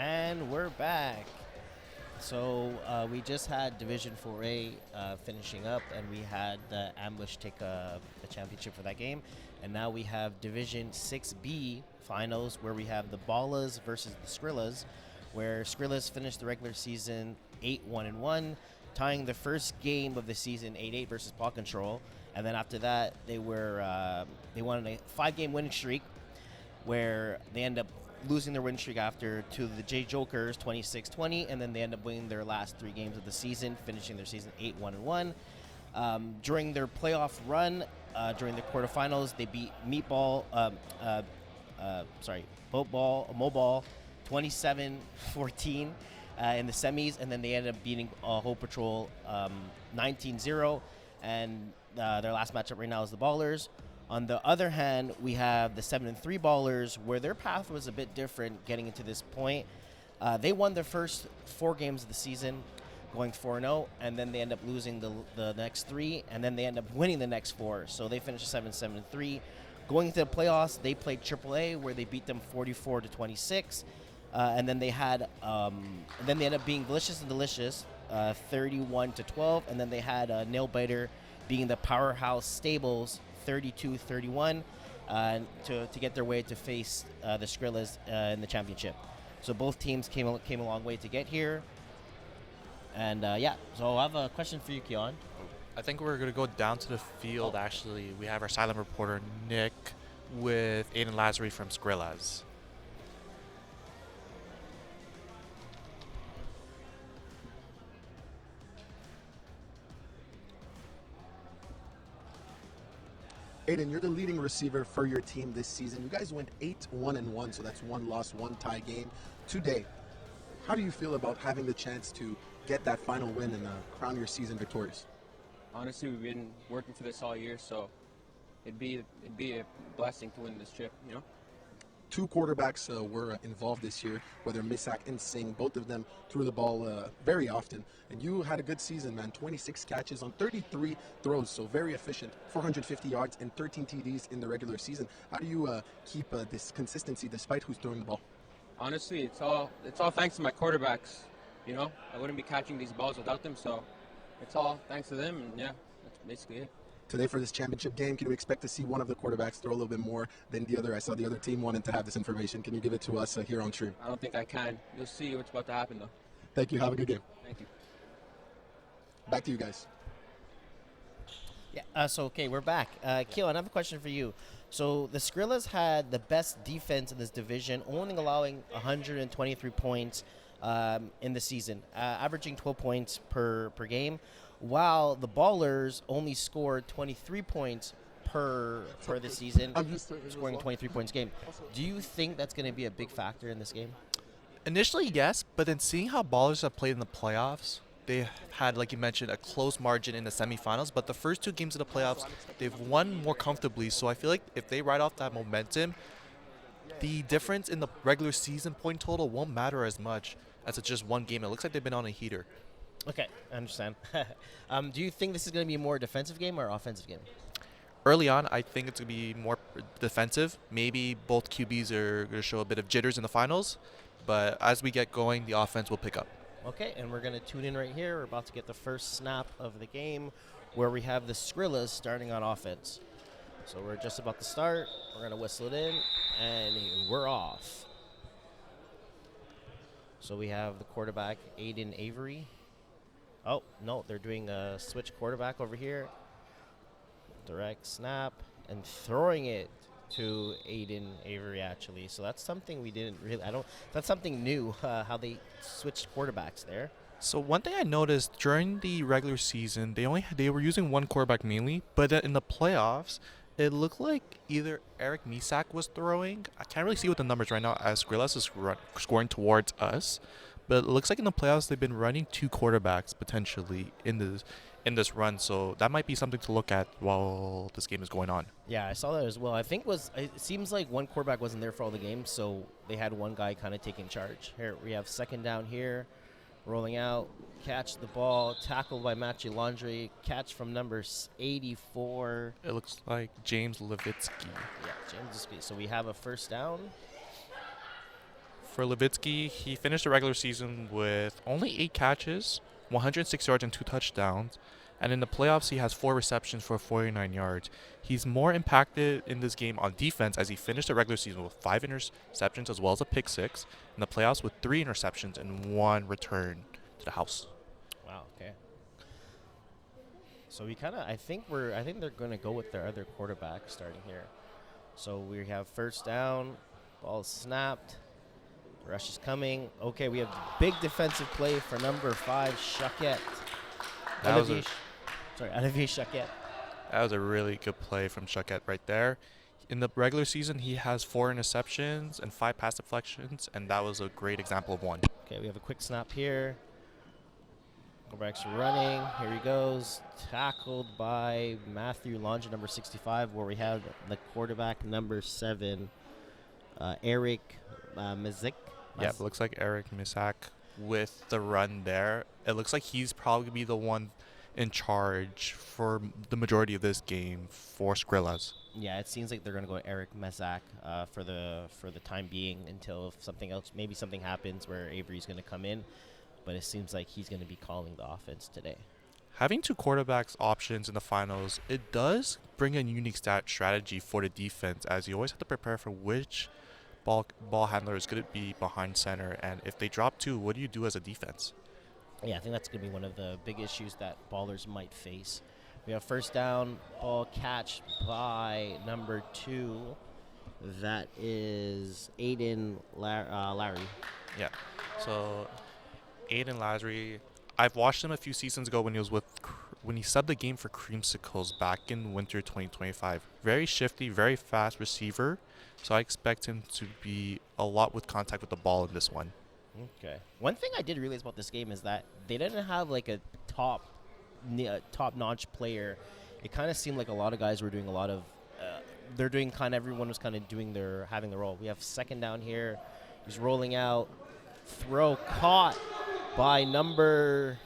And we're back. So we just had Division 4A finishing up, and we had the Ambush take the championship for that game. And now we have Division 6B finals, where we have the Ballers versus the Skrillaz, where Skrillaz finished the regular season 8-1-1, tying the first game of the season 8-8 versus Paw Control. And then after that, they won a 5-game winning streak, where they end up losing their win streak after to the J Jokers 26-20, and then they end up winning their last 3 games of the season, finishing their season 8-1-1. During their playoff run, during the quarterfinals, they beat Mobile 27-14 in the semis, and then they ended up beating Hope Patrol 19-0, and their last matchup right now is the Ballers. On the other hand, we have the 7-3 Ballers, where their path was a bit different getting into this point. They won their first 4 games of the season, going 4-0, and then they end up losing the next 3, and then they end up winning the next 4. So they finished 7-3. Going into the playoffs, they played AAA, where they beat them 44-26, and then they had, then they ended up being Delicious and Delicious, 31-12, and then they had Nail Biter being the Powerhouse Stables, 32-31, to get their way to face the Skrillaz in the championship. So both teams came a long way to get here. And so I have a question for you, Keon. I think we're going to go down to the field, actually. We have our silent reporter, Nick, with Aiden Lazary from Skrillaz. Aiden, you're the leading receiver for your team this season. You guys went 8-1-1, so that's 1 loss, 1 tie game today. How do you feel about having the chance to get that final win and crown your season victorious? Honestly, we've been working for this all year, so it'd be a blessing to win this trip, you know? 2 quarterbacks were involved this year, whether Misak and Singh. Both of them threw the ball very often. And you had a good season, man. 26 catches on 33 throws, so very efficient. 450 yards and 13 TDs in the regular season. How do you keep this consistency despite who's throwing the ball? Honestly, it's all thanks to my quarterbacks, you know? I wouldn't be catching these balls without them, so it's all thanks to them, and yeah, that's basically it. Today for this championship game, can we expect to see one of the quarterbacks throw a little bit more than the other? I saw the other team wanted to have this information. Can you give it to us here on stream? I don't think I can. You'll see what's about to happen, though. Thank you. Have a good game. Thank you. Back to you guys. Yeah. Okay, we're back. Keon, I have a question for you. So the Skrillaz had the best defense in this division, only allowing 123 points in the season, averaging 12 points per game, while the Ballers only scored 23 points per the season, scoring 23 points a game. Do you think that's going to be a big factor in this game? Initially, yes, but then seeing how Ballers have played in the playoffs, they had, like you mentioned, a close margin in the semifinals, but the first 2 games of the playoffs, they've won more comfortably. So I feel like if they ride off that momentum, the difference in the regular season point total won't matter as much as it's just 1 game. It looks like they've been on a heater. Okay, I understand. Do you think this is going to be a more defensive game or offensive game? Early on, I think it's going to be more defensive. Maybe both QBs are going to show a bit of jitters in the finals, but as we get going, the offense will pick up. Okay, and we're going to tune in right here. We're about to get the first snap of the game, where we have the Skrillaz starting on offense. So we're just about to start. We're going to whistle it in, and we're off. So we have the quarterback, Aiden Avery. Oh, no, they're doing a switch quarterback over here. Direct snap, and throwing it to Aiden Avery, actually. So that's something we didn't really, that's something new, how they switched quarterbacks there. So one thing I noticed during the regular season, they were using 1 quarterback mainly, but in the playoffs, it looked like either Eric Misak was throwing. I can't really see what the numbers right now as Skrillaz is scoring towards us, but it looks like in the playoffs they've been running 2 quarterbacks potentially in this run. So that might be something to look at while this game is going on. Yeah, I saw that as well. I think it seems like 1 quarterback wasn't there for all the games, so they had 1 guy kind of taking charge. Here we have second down here, rolling out, catch the ball, tackled by Matthew Laundry, catch from number 84. It looks like James Levitsky. Yeah, James Levitsky. So we have a first down For Levitsky, he finished the regular season with only 8 catches, 106 yards, and 2 touchdowns. And in the playoffs, he has 4 receptions for 49 yards. He's more impacted in this game on defense as he finished the regular season with 5 interceptions as well as a pick 6. In the playoffs with 3 interceptions and 1 return to the house. Wow. Okay. So I think they're gonna go with their other quarterback starting here. So we have first down, ball snapped, rush is coming. Okay, we have big defensive play for number 5, Shuckett. Olivier Shuckett. That was a really good play from Shuckett right there. In the regular season, he has 4 interceptions and 5 pass deflections, and that was a great example of one. Okay, we have a quick snap here. Quarterback's running. Here he goes. Tackled by Matthew Longe, number 65, where we have the quarterback, number 7, Eric Mizik. Yeah, it looks like Eric Misak with the run there. It looks like he's probably be the one in charge for the majority of this game for Skrillaz. Yeah, it seems like they're going to go Eric Mesak for the time being until maybe something happens where Avery's going to come in. But it seems like he's going to be calling the offense today. Having 2 quarterbacks options in the finals, it does bring a unique strategy for the defense, as you always have to prepare for which ball handler is going to be behind center. And if they drop 2, what do you do as a defense? Yeah, I think that's going to be one of the big issues that Ballers might face. We have first down, ball catch by number 2. That is Aiden Larry. Yeah, so Aiden Lazary, I've watched him a few seasons ago when he subbed the game for Creamsicles back in winter 2025. Very shifty, very fast receiver, so I expect him to be a lot with contact with the ball in this one. Okay. One thing I did realize about this game is that they didn't have like a top-notch player. It kind of seemed like a lot of guys were doing a lot of. Everyone was kind of having their role. We have second down here. He's rolling out, throw caught by number.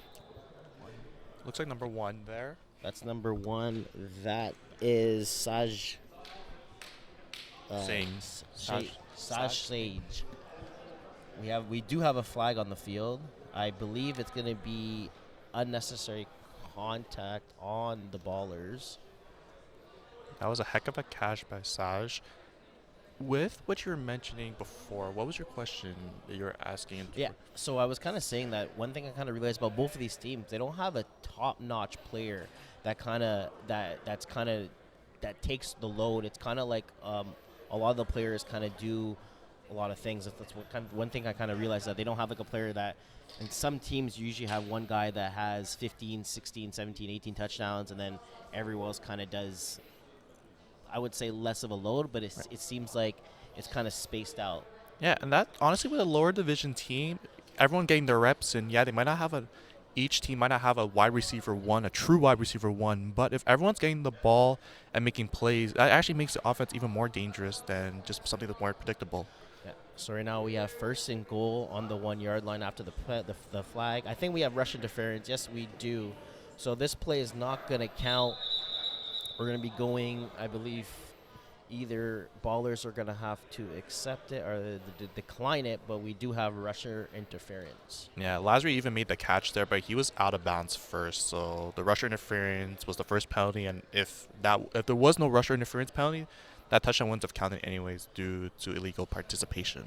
Looks like number 1 there. That's number 1. That is Sage. Sage. We do have a flag on the field. I believe it's going to be unnecessary contact on the Ballers. That was a heck of a catch by Sage. With what you were mentioning before, what was your question that you were asking? Yeah, so I was kind of saying that one thing I kind of realized about both of these teams, they don't have a top-notch player that takes the load. It's kind of like a lot of the players kind of do a lot of things. That's one thing I kind of realized, that they don't have like a player that, in some teams you usually have one guy that has 15, 16, 17, 18 touchdowns, and then everyone else kind of does, I would say, less of a load, but it seems like it's kind of spaced out. Yeah, and that, honestly, with a lower division team, everyone getting their reps, and yeah, they might not have each team might not have a wide receiver 1, a true wide receiver 1, but if everyone's getting the ball and making plays, that actually makes the offense even more dangerous than just something that's more predictable. Yeah. So right now we have first and goal on the 1-yard line after the flag. I think we have rush interference. Yes, we do. So this play is not going to count. We're going to be going, I believe, either Ballers are going to have to accept it or decline it, but we do have rusher interference. Yeah, Lazary even made the catch there, but he was out of bounds first. So the rusher interference was the first penalty, and if there was no rusher interference penalty, that touchdown wouldn't have counted anyways due to illegal participation.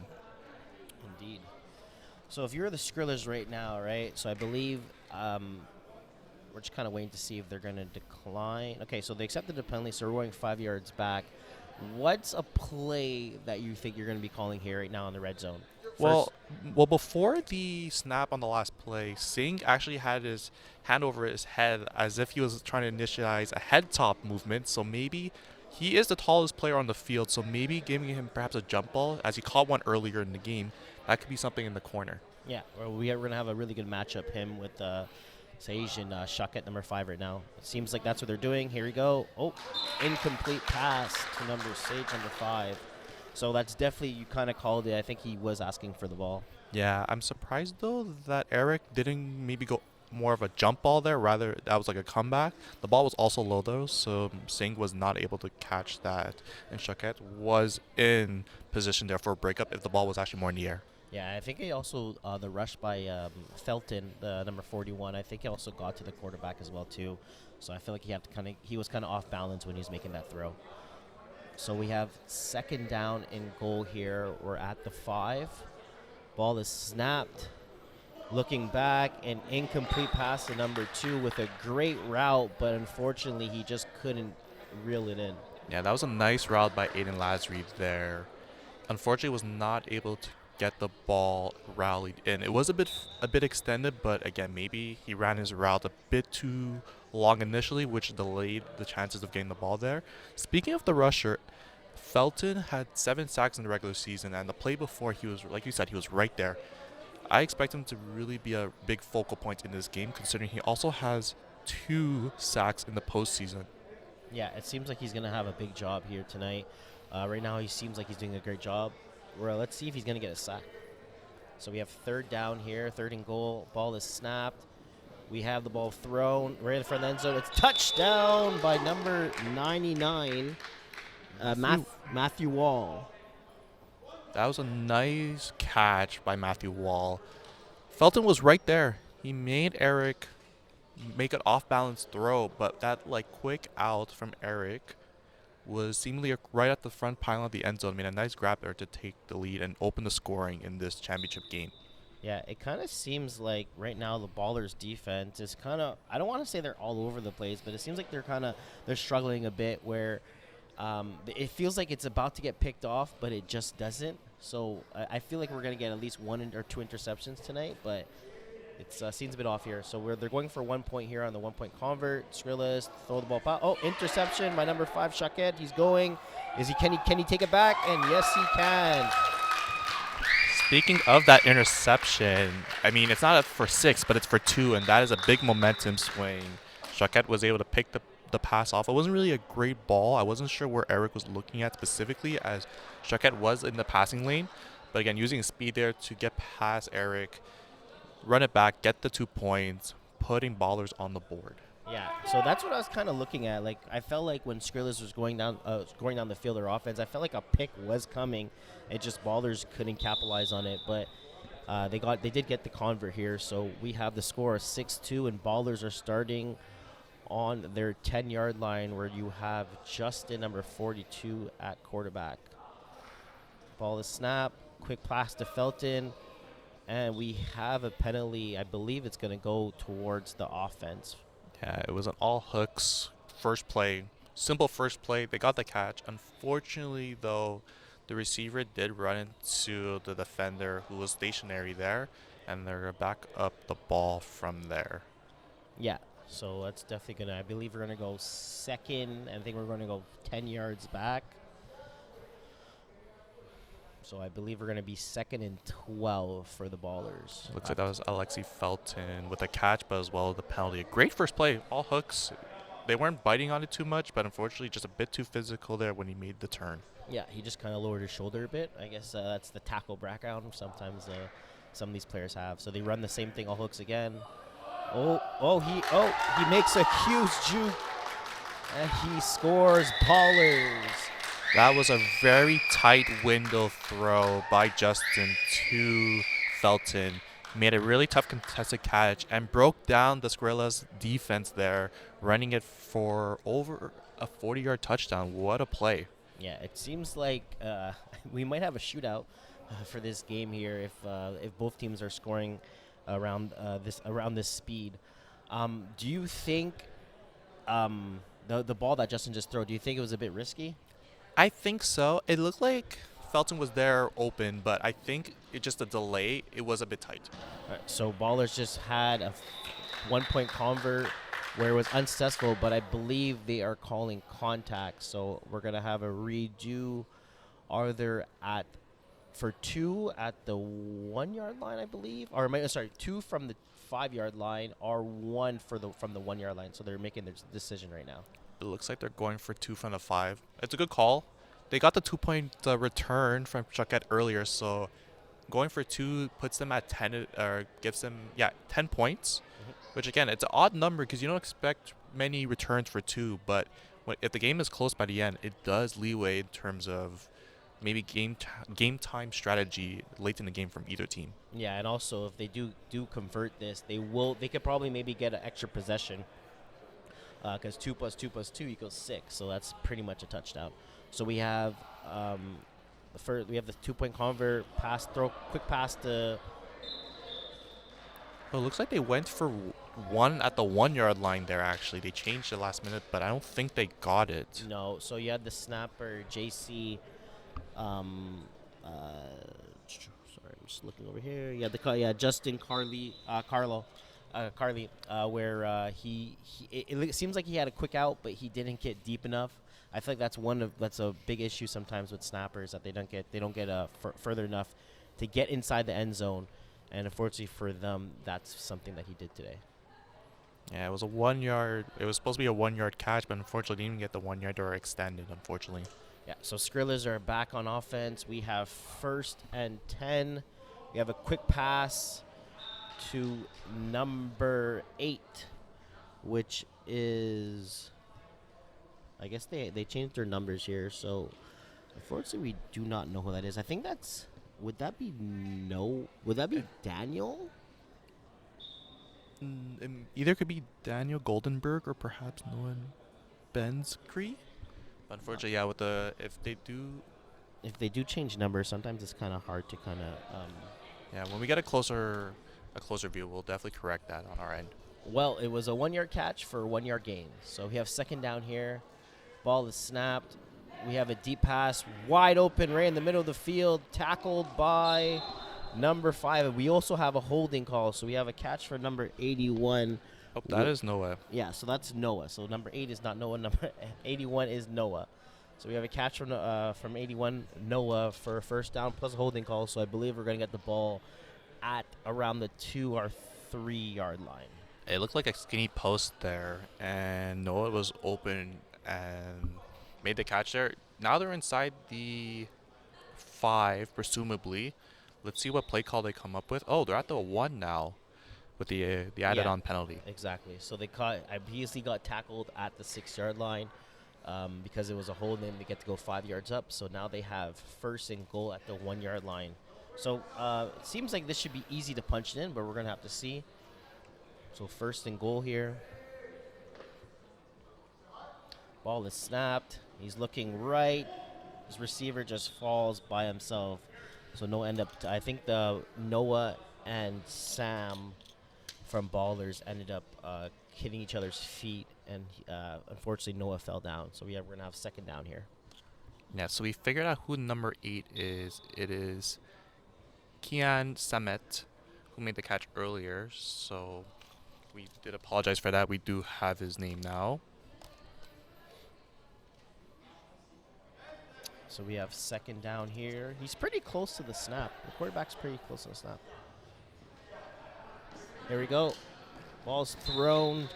Indeed. So if you're the Skrillaz right now, right, so I believe we're just kind of waiting to see if they're going to decline. Okay, so they accepted the penalty, so we're going 5 yards back. What's a play that you think you're going to be calling here right now in the red zone? Well, before the snap on the last play, Singh actually had his hand over his head as if he was trying to initialize a head top movement. So maybe he is the tallest player on the field, so maybe giving him perhaps a jump ball, as he caught one earlier in the game, that could be something in the corner. Yeah, well, we're going to have a really good matchup, him with Sage and Shuckett, number 5 right now. It seems like that's what they're doing. Here we go. Oh, incomplete pass to Sage, number 5. So that's definitely, you kind of called it. I think he was asking for the ball. Yeah, I'm surprised, though, that Eric didn't maybe go more of a jump ball there. Rather, that was like a comeback. The ball was also low, though, so Singh was not able to catch that. And Shuckett was in position there for a breakup if the ball was actually more in the air. Yeah, I think he also the rush by Felton, the number 41. I think he also got to the quarterback as well too. So I feel like he was kind of off balance when he was making that throw. So we have second down and goal here. We're at the 5. Ball is snapped. Looking back, an incomplete pass to number 2 with a great route, but unfortunately he just couldn't reel it in. Yeah, that was a nice route by Aiden Lasry there. Unfortunately, was not able to get the ball rallied in. It was a bit extended, but again, maybe he ran his route a bit too long initially, which delayed the chances of getting the ball there. Speaking of the rusher, Felton had 7 sacks in the regular season, and the play before he was, like you said, he was right there. I expect him to really be a big focal point in this game, considering he also has 2 sacks in the postseason. Yeah, it seems like he's going to have a big job here tonight. Right now, he seems like he's doing a great job. Let's see if he's going to get a sack. So we have third down here, third and goal. Ball is snapped. We have the ball thrown right in the front of the end zone. It's touchdown by number 99, Matthew Wall. That was a nice catch by Matthew Wall. Felton was right there. He made Eric make an off-balance throw, but that quick out from Eric was seemingly right at the front pylon of the end zone. Made a nice grab there to take the lead and open the scoring in this championship game. Yeah, it kind of seems like right now the Ballers defense is kind of, I don't want to say they're all over the place, but it seems like they're struggling a bit where it feels like it's about to get picked off, but it just doesn't. So I feel like we're going to get at least 1 or 2 interceptions tonight, but it seems a bit off here. So they're going for 1 point here on the 1-point convert. Skrillaz throw the ball out. Oh, interception by number 5, Shaquet. He's going. Can he take it back? And yes, he can. Speaking of that interception, I mean, it's not for 6, but it's for 2, and that is a big momentum swing. Shaquet was able to pick the pass off. It wasn't really a great ball. I wasn't sure where Eric was looking at specifically, as Shaquet was in the passing lane. But again, using speed there to get past Eric, run it back, get the 2 points, putting Ballers on the board. Yeah, so that's what I was kind of looking at. Like, I felt like when Skrillaz was going down the field, their offense, I felt like a pick was coming. It just Ballers couldn't capitalize on it, but they did get the convert here. So we have the score of 6-2, and Ballers are starting on their 10-yard line, where you have Justin, number 42, at quarterback. Ball is snapped. Quick pass to Felton. And we have a penalty. I believe it's going to go towards the offense. Yeah, it was an all hooks first play. Simple first play. They got the catch. Unfortunately, though, the receiver did run into the defender who was stationary there, and they're going to back up the ball from there. Yeah, so that's definitely going to, I believe we're going to go second. I think we're going to go 10 yards back. So I believe we're going to be 2nd and 12 for the Ballers. Looks like that was Alexi Felton with a catch, but as well as the penalty. A great first play, all hooks. They weren't biting on it too much, but unfortunately just a bit too physical there when he made the turn. Yeah, he just kind of lowered his shoulder a bit. I guess that's the tackle background sometimes some of these players have. So they run the same thing, all hooks again. He makes a huge juke, and he scores. Ballers. That was a very tight window throw by Justin to Felton. Made a really tough contested catch and broke down the Skrillaz defense there, running it for over a 40-yard touchdown. What a play. Yeah, it seems like we might have a shootout for this game here if both teams are scoring around this speed. Do you think the ball that Justin just threw, do you think it was a bit risky? I think so. It looked like Felton was there open, but I think it just a delay. It was a bit tight. All right, so Ballers just had a 1-point convert where it was unsuccessful, but I believe they are calling contact. So we're going to have a redo. Are there for 2 at the 1-yard line, I believe? Or 2 from the 5-yard line, or 1 from the 1-yard line. So they're making their decision right now. It looks like they're going for 2 from the 5. It's a good call. They got the 2-point return from Chuckett earlier, so going for 2 puts them at 10, or gives them 10 points, which again, it's an odd number because you don't expect many returns for 2, but if the game is close by the end, it does leeway in terms of maybe game time strategy late in the game from either team. Yeah, and also if they do convert this, they could probably maybe get an extra possession because 2 + 2 + 2 equals 6, so that's pretty much a touchdown. So we have we have the 2-point convert, quick pass to. Well, it looks like they went for one at the 1 yard line there. Actually, they changed it last minute, but I don't think they got it. No, so you had the snapper JC. Sorry, I'm just looking over here. Yeah, Justin Carlo, where it seems like he had a quick out, but he didn't get deep enough. I feel like that's a big issue sometimes with snappers, that they don't get further enough to get inside the end zone, and unfortunately for them, that's something that he did today. Yeah, it was a 1 yard. It was supposed to be a 1 yard catch, but unfortunately, didn't even get the 1 yard or extended. Unfortunately. Yeah, so Skrillaz are back on offense. We have 1st and 10. We have a quick pass to number 8, which is, I guess they changed their numbers here. So unfortunately, we do not know who that is. I think would that be Daniel? Either could be Daniel Goldenberg or perhaps Noah Benskree. But unfortunately, yeah, If they do change numbers, sometimes it's kind of hard to kind of. Yeah, when we get a closer view, we'll definitely correct that on our end. Well, it was a 1-yard catch for a 1-yard gain. So we have 2nd down here. Ball is snapped. We have a deep pass, wide open, right in the middle of the field, tackled by number 5. And we also have a holding call, so we have a catch for number 81. Oh, that is Noah. Yeah, so that's Noah. So number 8 is not Noah. Number 81 is Noah. So we have a catch from 81, Noah, for a 1st down plus a holding call. So I believe we're going to get the ball at around the 2 or 3 yard line. It looked like a skinny post there, and Noah was open and made the catch there. Now they're inside the 5, presumably. Let's see what play call they come up with. Oh, they're at the 1 now with the added-on penalty. Exactly. So I obviously got tackled at the 6 yard line because it was a hold, and they get to go 5 yards up. So now they have 1st and goal at the 1 yard line. So it seems like this should be easy to punch it in, but we're going to have to see. So 1st and goal here. Ball is snapped. He's looking right. His receiver just falls by himself. So no end up. I think the Noah and Sam from Ballers ended up hitting each other's feet, and unfortunately Noah fell down. So we're gonna have 2nd down here. Yeah, so we figured out who number 8 is. It is Kian Samet, who made the catch earlier. So we did apologize for that. We do have his name now. So we have 2nd down here. He's pretty close to the snap. The quarterback's pretty close to the snap. Here we go. Ball's thrown.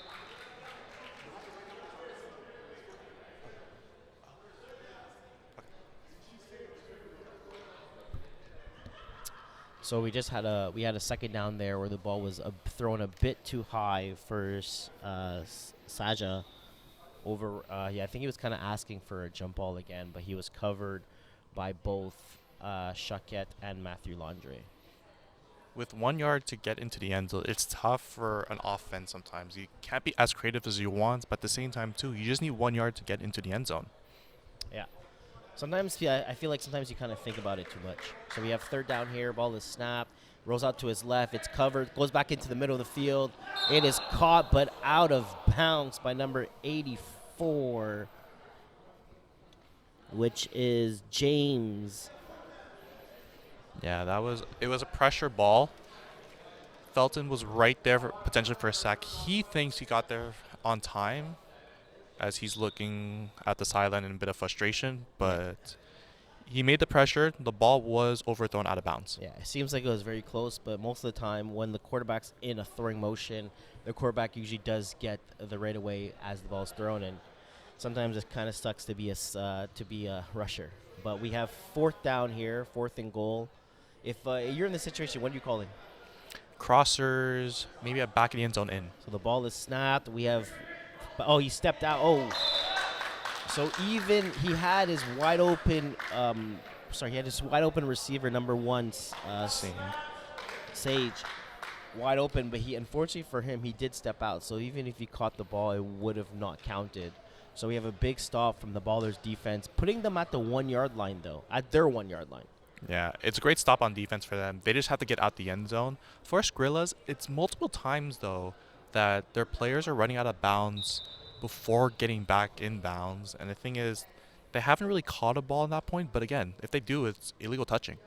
So we had a 2nd down there where the ball was thrown a bit too high for Saja. I think he was kind of asking for a jump ball again, but he was covered by both Chaquette and Matthew Landry. With 1 yard to get into the end zone, it's tough for an offense sometimes. You can't be as creative as you want, but at the same time, too, you just need 1 yard to get into the end zone. Yeah. Sometimes, I feel like sometimes you kind of think about it too much. So we have 3rd down here. Ball is snapped. Rolls out to his left. It's covered. Goes back into the middle of the field. It is caught, but out of bounds by number 84, which is James. Yeah, it was a pressure ball. Felton was right there potentially for a sack. He thinks he got there on time as he's looking at the sideline in a bit of frustration, but he made the pressure. The ball was overthrown out of bounds. Yeah, it seems like it was very close, but most of the time when the quarterback's in a throwing motion, the quarterback usually does get the right away as the ball's thrown, and sometimes it kind of sucks to be a rusher. But we have 4th down here, 4th and goal. If you're in this situation, what do you call it? Crossers, maybe a back of the end zone in. So the ball is snapped. We have, he stepped out. Oh, so even he had his wide open sorry, he had his wide open receiver, number 1, Sage, wide open, but he, unfortunately for him, he did step out. So even if he caught the ball, it would have not counted. So we have a big stop from the Ballers defense, putting them at the 1-yard line, though, at their 1-yard line. Yeah, it's a great stop on defense for them. They just have to get out the end zone. For Skrillaz, it's multiple times, though, that their players are running out of bounds before getting back in bounds. And the thing is, they haven't really caught a ball at that point. But again, if they do, it's illegal touching.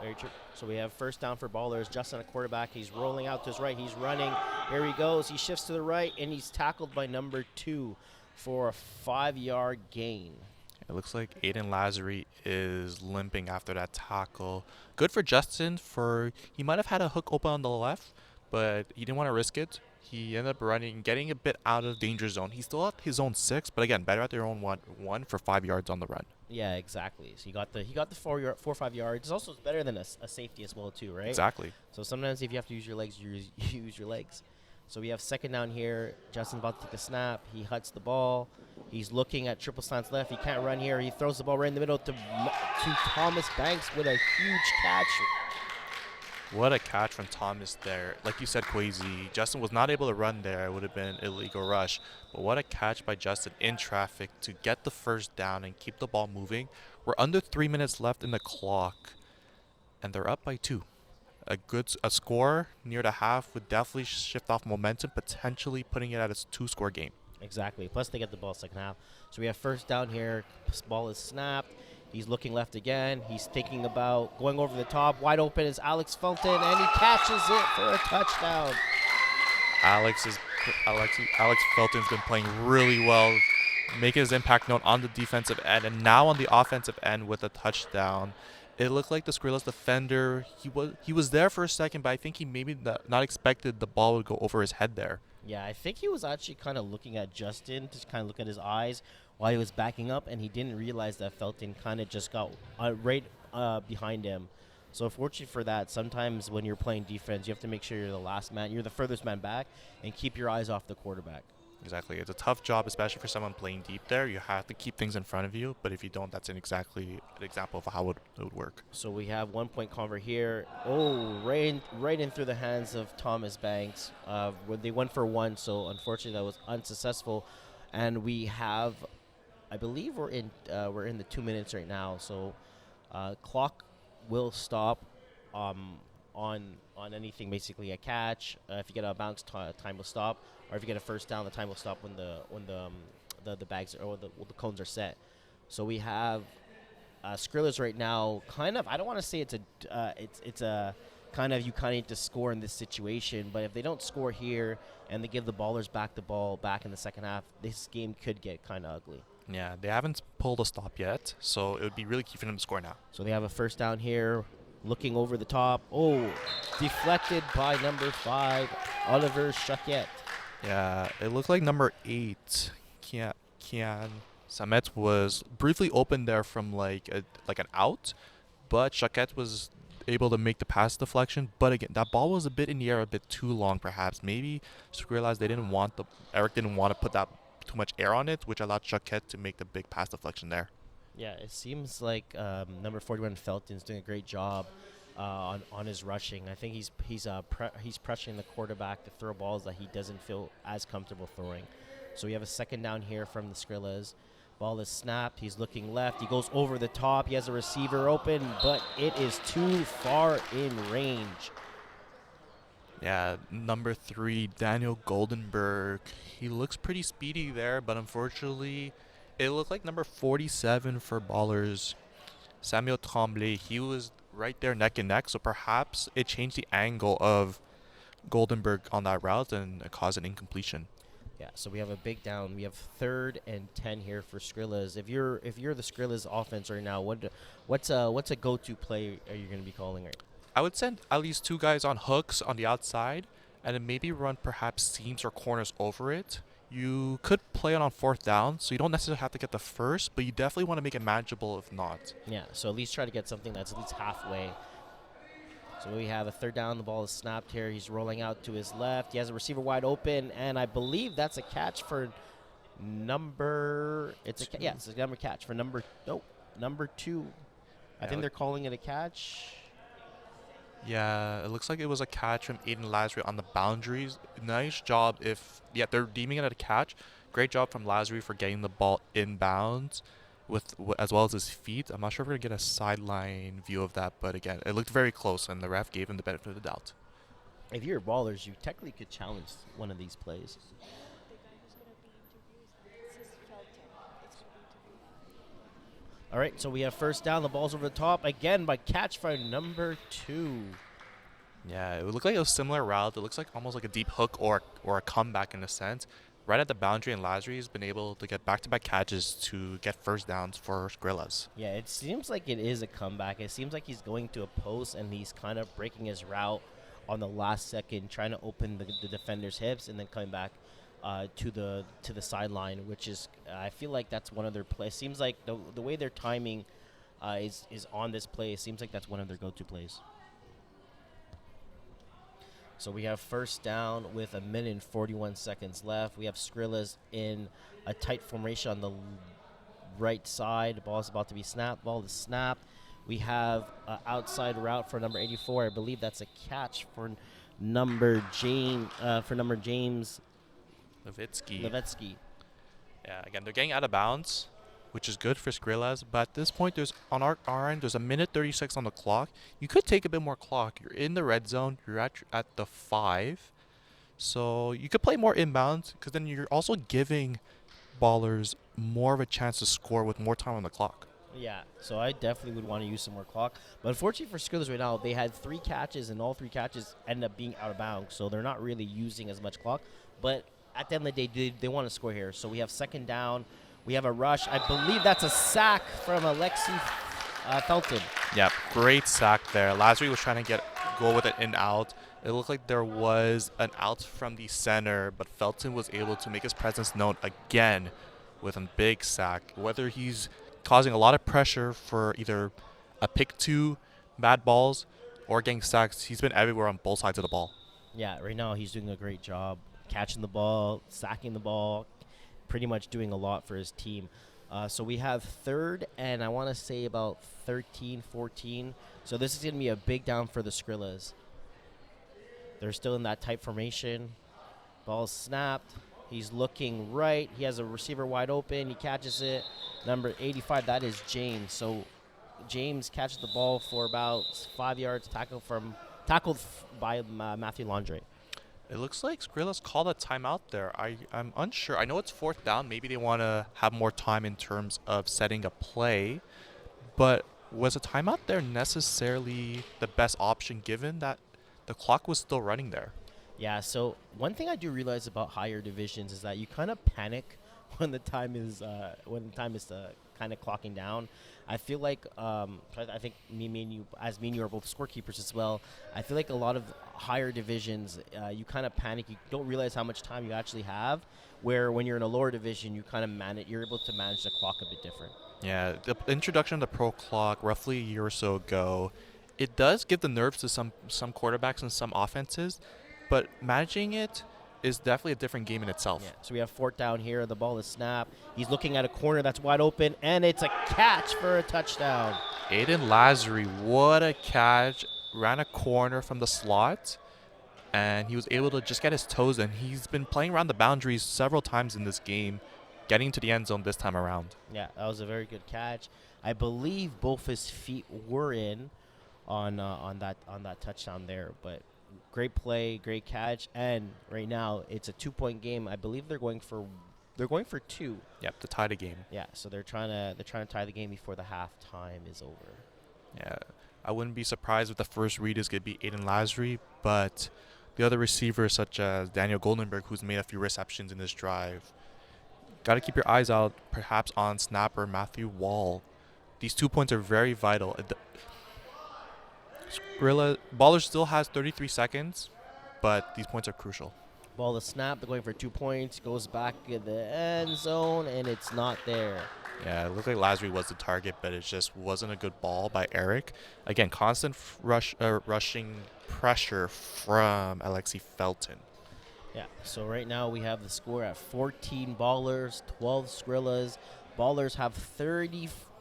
Very true. So we have first down for Ballers. Justin, a quarterback. He's rolling out to his right. He's running. Here he goes. He shifts to the right, and he's tackled by number 2 for a 5-yard gain. It looks like Aiden Lazary is limping after that tackle. Good for Justin. He might have had a hook open on the left, but he didn't want to risk it. He ended up running, getting a bit out of danger zone. He's still at his own 6, but again, better at their own one for 5 yards on the run. Yeah, exactly. So he got the 4 or 5 yards. It's also better than a safety as well too, right? Exactly. So sometimes if you have to use your legs, you use your legs. So we have second down here. Justin about to take a snap. He huts the ball. He's looking at triple slants left. He can't run here. He throws the ball right in the middle to Thomas Banks with a huge catch. What a catch from Thomas there. Like you said, Kwesi, Justin was not able to run there. It would have been an illegal rush. But what a catch by Justin in traffic to get the first down and keep the ball moving. We're under 3 minutes left in the clock, and they're up by 2. A score near the half would definitely shift off momentum, potentially putting it at a 2-score game. Exactly. Plus they get the ball second half. So we have first down here. This ball is snapped. He's looking left again. He's thinking about going over the top. Wide open is Alex Felton, and he catches it for a touchdown. Alex Felton's been playing really well, making his impact known on the defensive end, and now on the offensive end with a touchdown. It looked like the Skrillaz defender, he was there for a second, but I think he maybe not expected the ball would go over his head there. Yeah, I think he was actually kind of looking at Justin, just kind of look at his eyes while he was backing up, and he didn't realize that Felton kind of just got right behind him. So fortunately for that, sometimes when you're playing defense, you have to make sure you're the last man, you're the furthest man back, and keep your eyes off the quarterback. Exactly. It's a tough job, especially for someone playing deep there. You have to keep things in front of you, but if you don't, that's exactly an example of how it would work. So we have 1-point convert here. Oh, right in through the hands of Thomas Banks. They went for 1, so unfortunately that was unsuccessful. And we have, I believe we're in the 2 minutes right now. So clock will stop on anything, basically a catch. If you get a bounce, time will stop. Or if you get a first down, the time will stop when the bags or the cones are set. So we have Skrillaz right now. Kind of, I don't want to say it's a kind of you kind of need to score in this situation, but if they don't score here and they give the Ballers back the ball back in the second half, this game could get kind of ugly. Yeah, they haven't pulled a stop yet, so it would be really key for them to score now. So they have a first down here. Looking over the top. Oh, deflected by number 5, Oliver Chaquette. Yeah, it looked like number 8, Kian Samet, was briefly open there from like an out, but Chaquette was able to make the pass deflection. But again, that ball was a bit in the air, a bit too long perhaps. Maybe Skrillaz, Eric didn't want to put that too much air on it, which allowed Chaquette to make the big pass deflection there. Yeah, it seems like number 41 Felton's doing a great job on his rushing. I think he's pressuring the quarterback to throw balls that he doesn't feel as comfortable throwing. So we have a second down here from the Skrillaz. Ball is snapped. He's looking left. He goes over the top. He has a receiver open, but it is too far in range. Yeah, number 3, Daniel Goldenberg. He looks pretty speedy there, but unfortunately, it looked like number 47 for Ballers, Samuel Tremblay. He was right there neck and neck, so perhaps it changed the angle of Goldenberg on that route and it caused an incompletion. Yeah, so we have a big down. We have 3rd and 10 here for Skrillaz. If you're the Skrillaz offense right now, what's a go-to play are you going to be calling right? I would send at least 2 guys on hooks on the outside and then maybe run perhaps seams or corners over it. You could play it on 4th down, so you don't necessarily have to get the first, but you definitely want to make it manageable if not. Yeah, so at least try to get something that's at least halfway. So we have a 3rd down. The ball is snapped here. He's rolling out to his left. He has a receiver wide open, and I believe that's a catch for number. It's a number catch for number 2. I think they're calling it a catch. Yeah, it looks like it was a catch from Aiden Lazary on the boundaries. Nice job they're deeming it a catch. Great job from Lazary for getting the ball inbounds as well as his feet. I'm not sure if we're going to get a sideline view of that, but again, it looked very close and the ref gave him the benefit of the doubt. If you're Ballers, you technically could challenge one of these plays. All right, so we have first down. The ball's over the top again by catch for number 2. Yeah, it looked like a similar route. It looks like almost like a deep hook or a comeback in a sense. Right at the boundary, and Lazary has been able to get back-to-back catches to get first downs for Skrillaz. Yeah, it seems like it is a comeback. It seems like he's going to a post and he's kind of breaking his route on the last second, trying to open the defender's hips and then coming back to the sideline, which is I feel like that's one of their plays. Seems like the way they're timing is on this play. It seems like that's one of their go-to plays. So we have first down with 1 minute and 41 seconds left. We have Skrillaz in a tight formation on the right side. The ball is about to be snapped. Ball is snapped. We have an outside route for number 84. I believe that's a catch for number James Levetsky. Yeah, again, they're getting out of bounds, which is good for Skrillaz. But at this point, there's on our end, there's 1:36 on the clock. You could take a bit more clock. You're in the red zone. You're at the 5. So you could play more inbounds because then you're also giving Ballers more of a chance to score with more time on the clock. Yeah, so I definitely would want to use some more clock. But unfortunately for Skrillaz right now, they had 3 catches, and all 3 catches ended up being out of bounds. So they're not really using as much clock. But at the end of the day, they want to score here. So we have second down. We have a rush. I believe that's a sack from Alexi Felton. Yeah, great sack there. Lazary was trying to go with it in out. It looked like there was an out from the center, but Felton was able to make his presence known again with a big sack. Whether he's causing a lot of pressure for either a pick 2, bad balls, or getting sacks, he's been everywhere on both sides of the ball. Yeah, right now he's doing a great job catching the ball, sacking the ball, pretty much doing a lot for his team. So we have third and I want to say about 13, 14. So this is going to be a big down for the Skrillaz. They're still in that tight formation. Ball snapped. He's looking right. He has a receiver wide open. He catches it. Number 85, that is James. So James catches the ball for about 5 yards, tackled by Matthew Landry. It looks like Skrillaz called a timeout there. I'm unsure. I know it's fourth down. Maybe they want to have more time in terms of setting a play. But was a timeout there necessarily the best option given that the clock was still running there? Yeah, so one thing I do realize about higher divisions is that you kind of panic when the time is kind of clocking down. I feel like I think me and you are both scorekeepers as well. I feel like a lot of higher divisions, you kind of panic. You don't realize how much time you actually have. Where when you're in a lower division, you kind of you're able to manage the clock a bit different. Yeah, the introduction of the pro clock roughly a year or so ago, it does give the nerves to some quarterbacks and some offenses, but managing it is definitely a different game in itself. Yeah, so we have fourth down here. The ball is snapped. He's looking at a corner that's wide open, and it's a catch for a touchdown. Aiden Lazary, what a catch. Ran a corner from the slot, and he was able to just get his toes in. He's been playing around the boundaries several times in this game, getting to the end zone this time around. Yeah, that was a very good catch. I believe both his feet were in on that touchdown there, but great play, great catch, and right now it's a 2-point game. I believe they're going for 2. Yep, to tie the game. Yeah, so they're trying to tie the game before the halftime is over. Yeah, I wouldn't be surprised if the first read is going to be Aiden Lazary, but the other receivers such as Daniel Goldenberg, who's made a few receptions in this drive, got to keep your eyes out perhaps on snapper Matthew Wall. These 2 points are very vital. Ballers still has 33 seconds, but these points are crucial. Ball is snapped. They're going for 2 points. Goes back in the end zone, and it's not there. Yeah, it looked like Lazary was the target, but it just wasn't a good ball by Eric. Again, constant rushing pressure from Alexi Felton. Yeah, so right now we have the score at 14 Ballers, 12 Skrillaz. Ballers have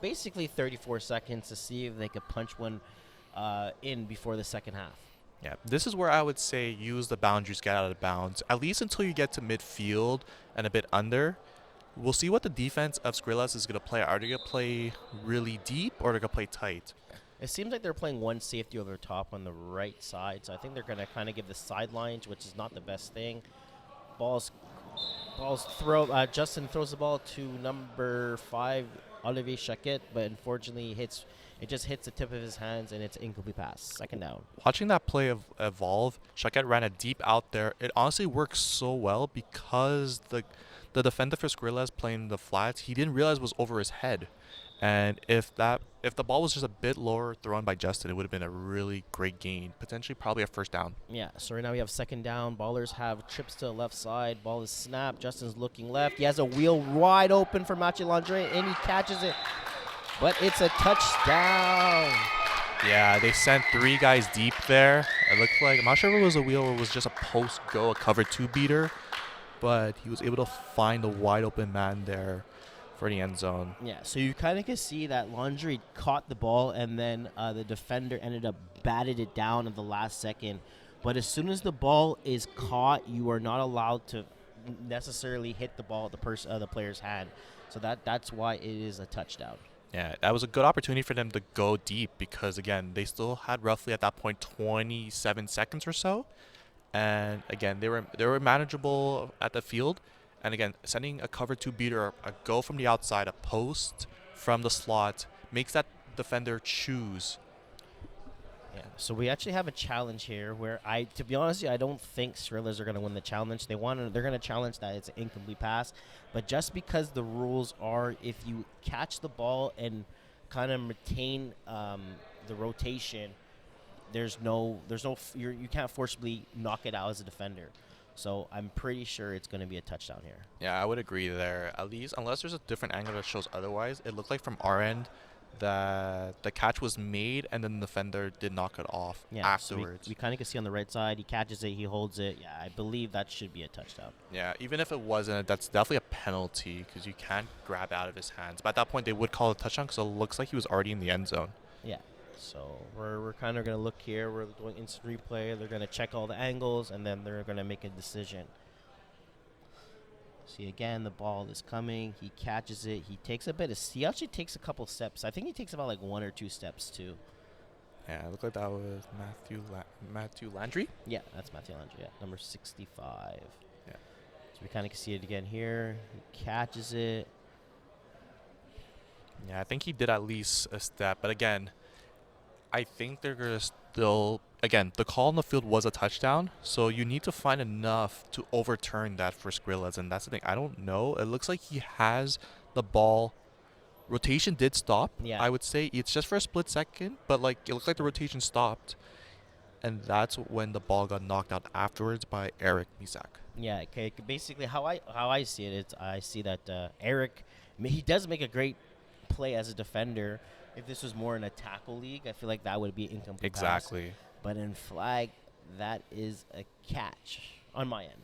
basically 34 seconds to see if they could punch one in before the second half. Yeah, this is where I would say use the boundaries, get out of bounds, at least until you get to midfield and a bit under. We'll see what the defense of Skrillaz is going to play. Are they going to play really deep or are they going to play tight? It seems like they're playing one safety over top on the right side, so I think they're going to kind of give the sidelines, which is not the best thing. Balls throw. Justin throws the ball to number 5, Olivier Chaquet, but unfortunately it just hits the tip of his hands and it's an incomplete pass. Second down. Watching that play evolve, Chaquet ran a deep out there. It honestly works so well because the defender for Skrillaz playing the flats, he didn't realize was over his head. And if the ball was just a bit lower thrown by Justin, it would have been a really great gain. Potentially probably a first down. Yeah, so right now we have second down. Ballers have trips to the left side. Ball is snapped. Justin's looking left. He has a wheel wide open for Mathieu Landry, and he catches it. But it's a touchdown. Yeah, they sent 3 guys deep there. It looked like, I'm not sure if it was a wheel or it was just a post go, a cover 2 beater. But he was able to find a wide open man there for the end zone. Yeah, so you kind of can see that Landry caught the ball, and then the defender ended up batted it down at the last second. But as soon as the ball is caught, you are not allowed to necessarily hit the ball at the player's hand. So that's why it is a touchdown. Yeah, that was a good opportunity for them to go deep because, again, they still had roughly at that point 27 seconds or so. And, again, they were manageable at the field. And, again, sending a cover 2 beater, a go from the outside, a post from the slot, makes that defender choose. Yeah, so we actually have a challenge here where to be honest with you, I don't think Skrillaz are going to win the challenge. They're going to challenge that it's an incomplete pass, but just because the rules are if you catch the ball and kind of retain the rotation, you can't forcibly knock it out as a defender. So I'm pretty sure it's going to be a touchdown here. Yeah, I would agree there. At least, unless there's a different angle that shows otherwise, it looked like from our end that the catch was made and then the defender did knock it off afterwards. So we kind of can see on the right side, he catches it, he holds it. Yeah, I believe that should be a touchdown. Yeah, even if it wasn't, that's definitely a penalty because you can't grab out of his hands. But at that point, they would call it a touchdown because it looks like he was already in the end zone. Yeah, so we're kind of going to look here. We're doing instant replay. They're going to check all the angles, and then they're going to make a decision. See, again, the ball is coming. He catches it. He actually takes a couple steps. I think he takes about like 1 or 2 steps, too. Yeah, it looked like that was Mathieu Landry. Yeah, that's Mathieu Landry, yeah, number 65. Yeah. So we kind of can see it again here. He catches it. Yeah, I think he did at least a step. But again, I think they're going to still... Again, the call on the field was a touchdown, so you need to find enough to overturn that for Skrillaz, and that's the thing. I don't know. It looks like he has the ball. Rotation did stop. Yeah. I would say it's just for a split second, but like it looks like the rotation stopped, and that's when the ball got knocked out afterwards by Eric Misak. Yeah, okay. Basically, how I see it is I see that Eric, he does make a great play as a defender. If this was more in a tackle league, I feel like that would be incomplete Exactly. pass. But in flag, that is a catch on my end.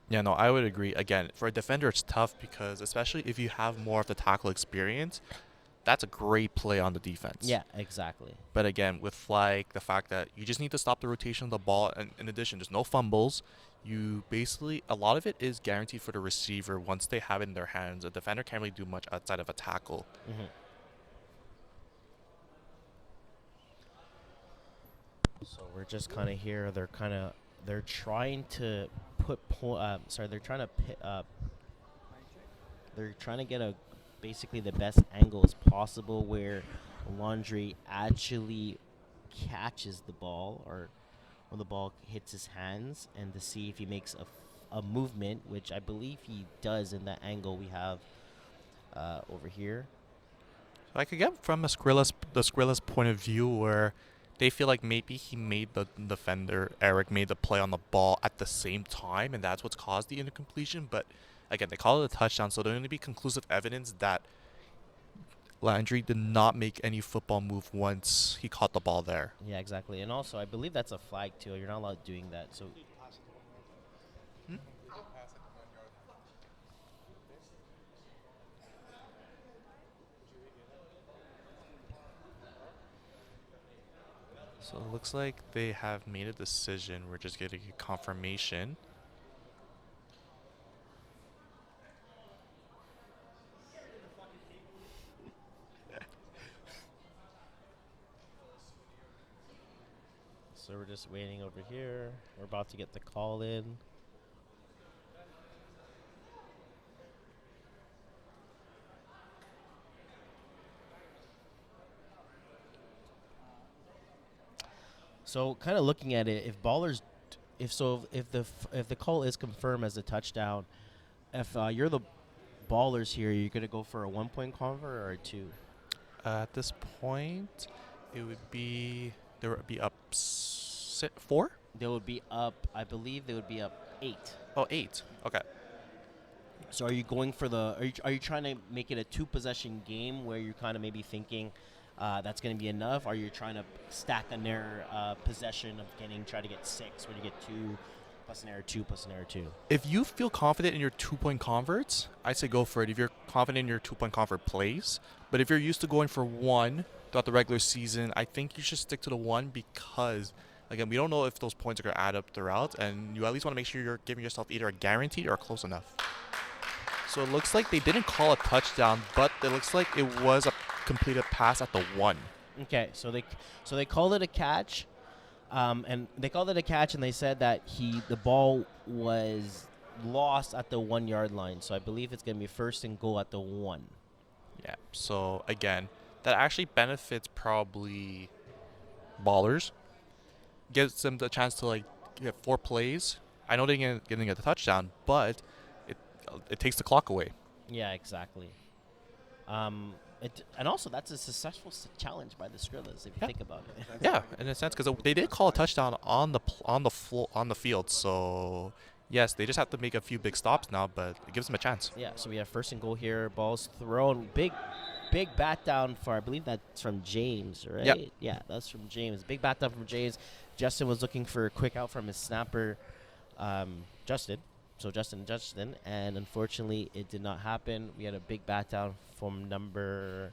Yeah, no, I would agree. Again, for a defender, it's tough because especially if you have more of the tackle experience, that's a great play on the defense. Yeah, exactly. But again, with flag, the fact that you just need to stop the rotation of the ball, and in addition, there's no fumbles. You basically, a lot of it is guaranteed for the receiver once they have it in their hands. A defender can't really do much outside of a tackle. Mm-hmm. So we're just kind of here. They're trying to they're trying to get basically the best angle as possible where Landry actually catches the ball or when the ball hits his hands, and to see if he makes a movement, which I believe he does in that angle we have over here. So I could get from the Skrillaz point of view where they feel like maybe he made the defender, Eric, made the play on the ball at the same time, and that's what's caused the incompletion. But again, they call it a touchdown, so there'll only be conclusive evidence that Landry did not make any football move once he caught the ball there. Yeah, exactly. And also, I believe that's a flag, too. You're not allowed doing that. So. So it looks like they have made a decision. We're just getting a confirmation. So we're just waiting over here. We're about to get the call in. So kind of looking at it, if the call is confirmed as a touchdown, if you're the Ballers here, you're gonna go for a 1 point convert or a 2. At this point, it would be there would be up 4. They would be up. I believe they would be up 8. Oh, 8. Okay. So are you going for the? Are you trying to make it a 2 possession game where you're kind of maybe thinking that's going to be enough? Or are you trying to stack another possession of try to get 6, where you get 2 plus an error 2 plus an error 2? If you feel confident in your 2-point converts, I say go for it. If you're confident in your 2-point convert plays, but if you're used to going for 1 throughout the regular season, I think you should stick to the 1 because, again, we don't know if those points are going to add up throughout, and you at least want to make sure you're giving yourself either a guaranteed or close enough. So it looks like they didn't call a touchdown, but it looks like it was a completed pass at the 1. Okay, so they called it a catch, and they called it a catch, and they said that the ball was lost at the 1 yard line. So I believe it's gonna be first and goal at the 1. Yeah. So again, that actually benefits probably Ballers. Gives them the chance to get 4 plays. I know they're getting a touchdown, but it takes the clock away. Yeah, exactly. And also that's a successful challenge by the Skrillaz if you think about it. Yeah, in a sense, because they did call a touchdown on the field. So yes, they just have to make a few big stops now, but it gives them a chance. Yeah, so we have first and goal here. Ball's thrown. Big bat down for, I believe that's from James, right? Yep. Yeah, that's from James. Big bat down from James. Justin was looking for a quick out from his snapper, Justin. So Justin, and unfortunately it did not happen. We had a big bat down from number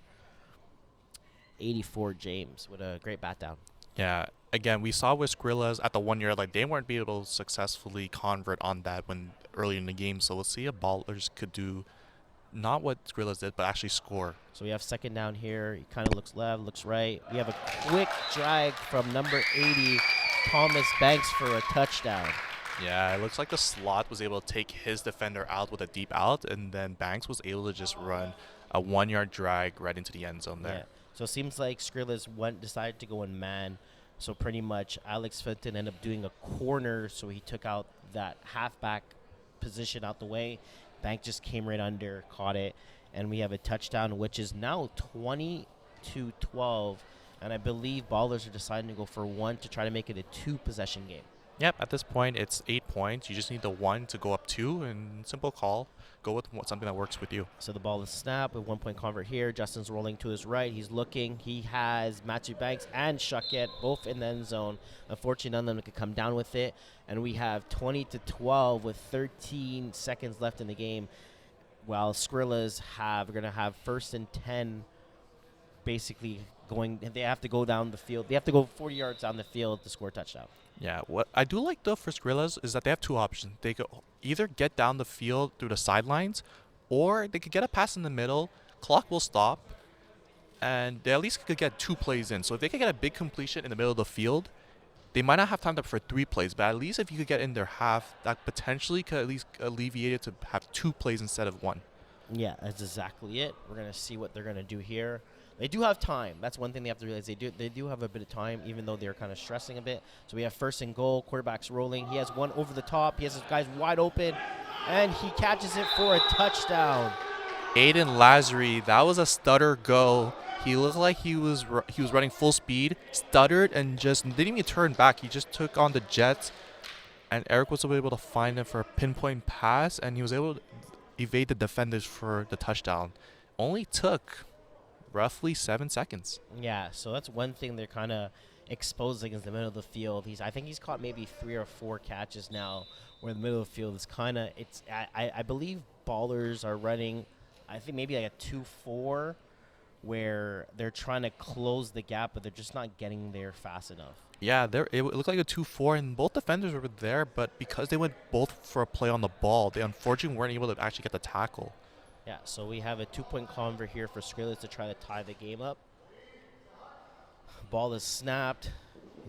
84, James, with a great bat down. Yeah. Again, we saw with Skrillaz at the 1 yard line, they weren't able to successfully convert on that when early in the game. So we'll see if Ballers could do not what Skrillaz did, but actually score. So we have second down here. He kind of looks left, looks right. We have a quick drag from number 80, Thomas Banks, for a touchdown. Yeah, it looks like the slot was able to take his defender out with a deep out, and then Banks was able to just run a 1 yard drag right into the end zone there. Yeah. So it seems like Skrillaz decided to go in man. So pretty much Alex Fenton ended up doing a corner, so he took out that halfback position out the way. Bank just came right under, caught it, and we have a touchdown, which is now 20-12. And I believe Ballers are deciding to go for 1 to try to make it a 2-possession game. Yep, at this point, it's 8 points. You just need the 1 to go up 2, and simple call. Go with something that works with you. So the ball is snapped with 1-point convert here. Justin's rolling to his right. He's looking. He has Matthew Banks and Shuckett both in the end zone. Unfortunately, none of them could come down with it. And we have 20-12 with 13 seconds left in the game. While Skrillaz are going to have first and 10 basically going. They have to go down the field. They have to go 40 yards down the field to score a touchdown. Yeah, what I do like though for Skrillaz is that they have 2 options. They could either get down the field through the sidelines, or they could get a pass in the middle. Clock will stop, and they at least could get 2 plays in. So if they could get a big completion in the middle of the field, they might not have time for 3 plays. But at least if you could get in their half, that potentially could at least alleviate it to have 2 plays instead of 1. Yeah, that's exactly it. We're gonna see what they're gonna do here. They do have time. That's one thing they have to realize. They do have a bit of time, even though they're kind of stressing a bit. So we have first and goal. Quarterback's rolling. He has one over the top. He has his guys wide open, and he catches it for a touchdown. Aiden Lazary, that was a stutter go. He looked like he was running full speed, stuttered, and just didn't even turn back. He just took on the Jets, and Eric was able to find him for a pinpoint pass, and he was able to evade the defenders for the touchdown. Only took roughly 7 seconds. Yeah, so that's one thing they're kind of exposing is the middle of the field. I think he's caught maybe 3 or 4 catches now, where the middle of the field is kind of I believe Ballers are running, I think maybe like a 2-4 where they're trying to close the gap, but they're just not getting there fast enough. Yeah, it looked like a 2-4, and both defenders were there, but because they went both for a play on the ball, they unfortunately weren't able to actually get the tackle. Yeah, so we have a 2-point convert here for Skrillaz to try to tie the game up. Ball is snapped.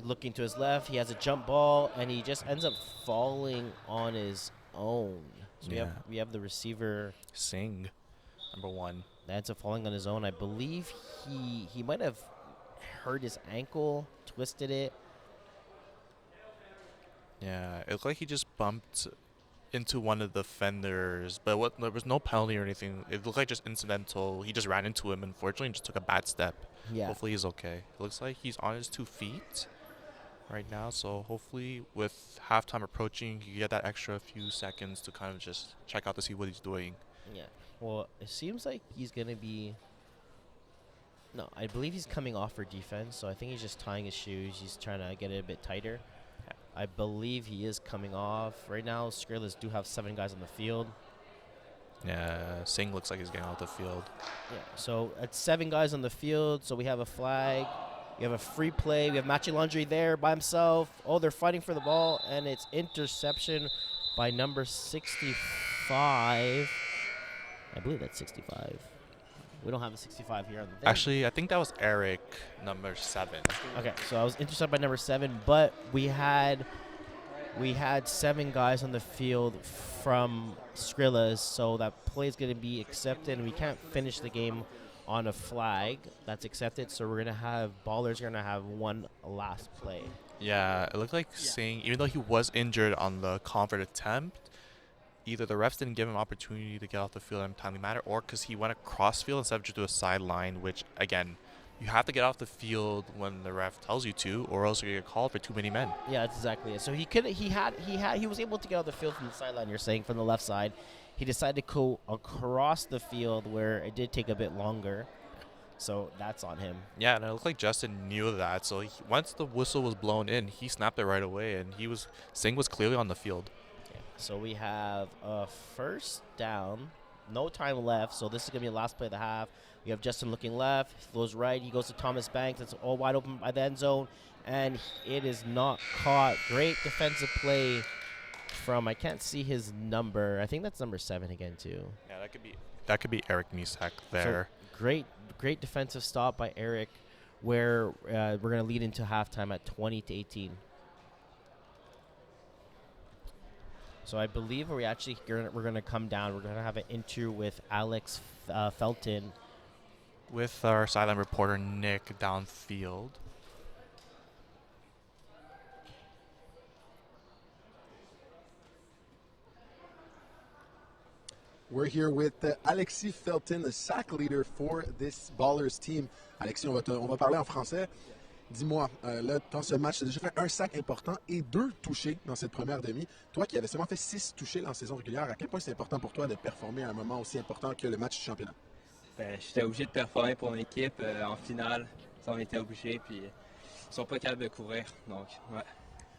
Looking to his left, he has a jump ball, and he just ends up falling on his own. So we have the receiver Singh, number 1. that ends up falling on his own. I believe he might have hurt his ankle, twisted it. Yeah, it looked like he just bumped into one of the defenders, but there was no penalty or anything. It looked like just incidental. He just ran into him, unfortunately, and just took a bad step. Yeah. Hopefully he's okay. It looks like he's on his 2 feet right now, so hopefully with halftime approaching, you get that extra few seconds to kind of just check out to see what he's doing. Yeah. Well, it seems like he's going to be... No, I believe he's coming off for defense, so I think he's just tying his shoes. He's trying to get it a bit tighter. I believe he is coming off. Right now, Skrillaz do have 7 guys on the field. Yeah, Singh looks like he's getting out the field. Yeah, so it's 7 guys on the field, so we have a flag. We have a free play. We have Machi Laundry there by himself. Oh, they're fighting for the ball, and it's interception by number 65. I believe that's 65. We don't have a 65 here on the thing. Actually, I think that was Eric, number 7. Okay, so I was intercepted by number 7, but we had 7 guys on the field from Skrillaz, so that play is going to be accepted, and we can't finish the game on a flag that's accepted, so we're going to have Ballers going to have one last play. Yeah, it looked like Singh, even though he was injured on the convert attempt, either the refs didn't give him opportunity to get off the field in a timely manner, or because he went across field instead of just to a sideline, which, again, you have to get off the field when the ref tells you to, or else you're going to get called for too many men. Yeah, that's exactly it. So he was able to get off the field from the sideline, you're saying, from the left side. He decided to go across the field where it did take a bit longer. So that's on him. Yeah, and it looked like Justin knew that. So once the whistle was blown in, he snapped it right away, and Singh was clearly on the field. Okay, so we have a first down, no time left. So this is gonna be the last play of the half. We have Justin looking left, he goes right, he goes to Thomas Banks. It's all wide open by the end zone, and it is not caught. Great defensive play from, I can't see his number. I think that's number 7 again too. Yeah, that could be Eric Misak there. So great defensive stop by Eric, where we're gonna lead into halftime at 20-18. So I believe we're gonna come down. We're gonna have an interview with Alex Felton With our sideline reporter Nick downfield. We're here with Alexis Felton, the sack leader for this Ballers team. Alexis, on va parler en français. Dis-moi, là, dans ce match, tu as déjà fait un sac important et 2 touchés dans cette première demi. Toi qui avais seulement fait 6 touchés en saison régulière, à quel point c'est important pour toi de performer à un moment aussi important que le match du championnat? J'étais obligé de performer pour mon équipe en finale. Ça, on était obligé, puis ils sont pas capables de couvrir. Donc, ouais.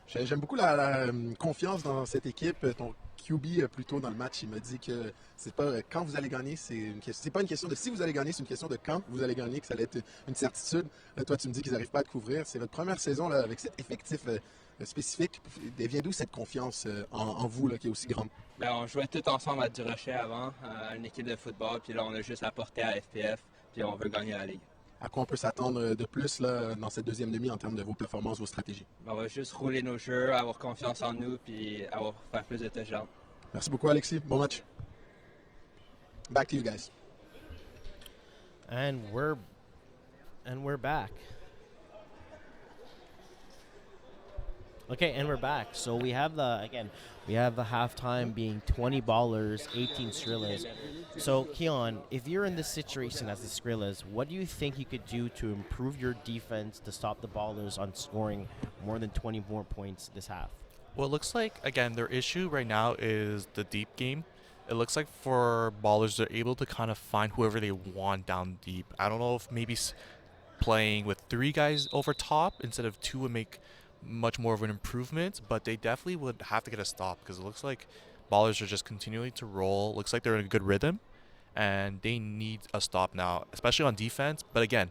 J'aime beaucoup la confiance dans cette équipe. Ton QB, plus tôt dans le match, il m'a dit que c'est pas quand vous allez gagner, c'est pas une question de si vous allez gagner, c'est une question de quand vous allez gagner, que ça allait être une certitude. Là, toi, tu me dis qu'ils n'arrivent pas à te couvrir. C'est votre première saison là, avec cet effectif spécifique. Vient d'où cette confiance en vous là, qui est aussi grande? On jouait tous ensemble à du Rocher avant, à une équipe de football, puis là, on a juste apporté à FPF, puis on veut gagner la Ligue. À quoi on peut s'attendre de plus là, dans cette deuxième demi en termes de vos performances, vos stratégies? On va juste rouler nos jeux, avoir confiance en nous, puis faire plus de touchdowns. Merci beaucoup, Alexis. Bon match. Back to you guys. and we're back. Okay, and we're back. So we have the halftime being 20 Ballers, 18 Skrillaz. So Keon, if you're in this situation as the Skrillaz, what do you think you could do to improve your defense to stop the Ballers on scoring more than 20 more points this half? Well, it looks like, again, their issue right now is the deep game. It looks like for Ballers, they're able to kind of find whoever they want down deep. I don't know if maybe playing with 3 guys over top instead of 2 would make much more of an improvement, but they definitely would have to get a stop because it looks like Ballers are just continuing to roll. Looks like they're in a good rhythm. and they need a stop now, especially on defense. But again,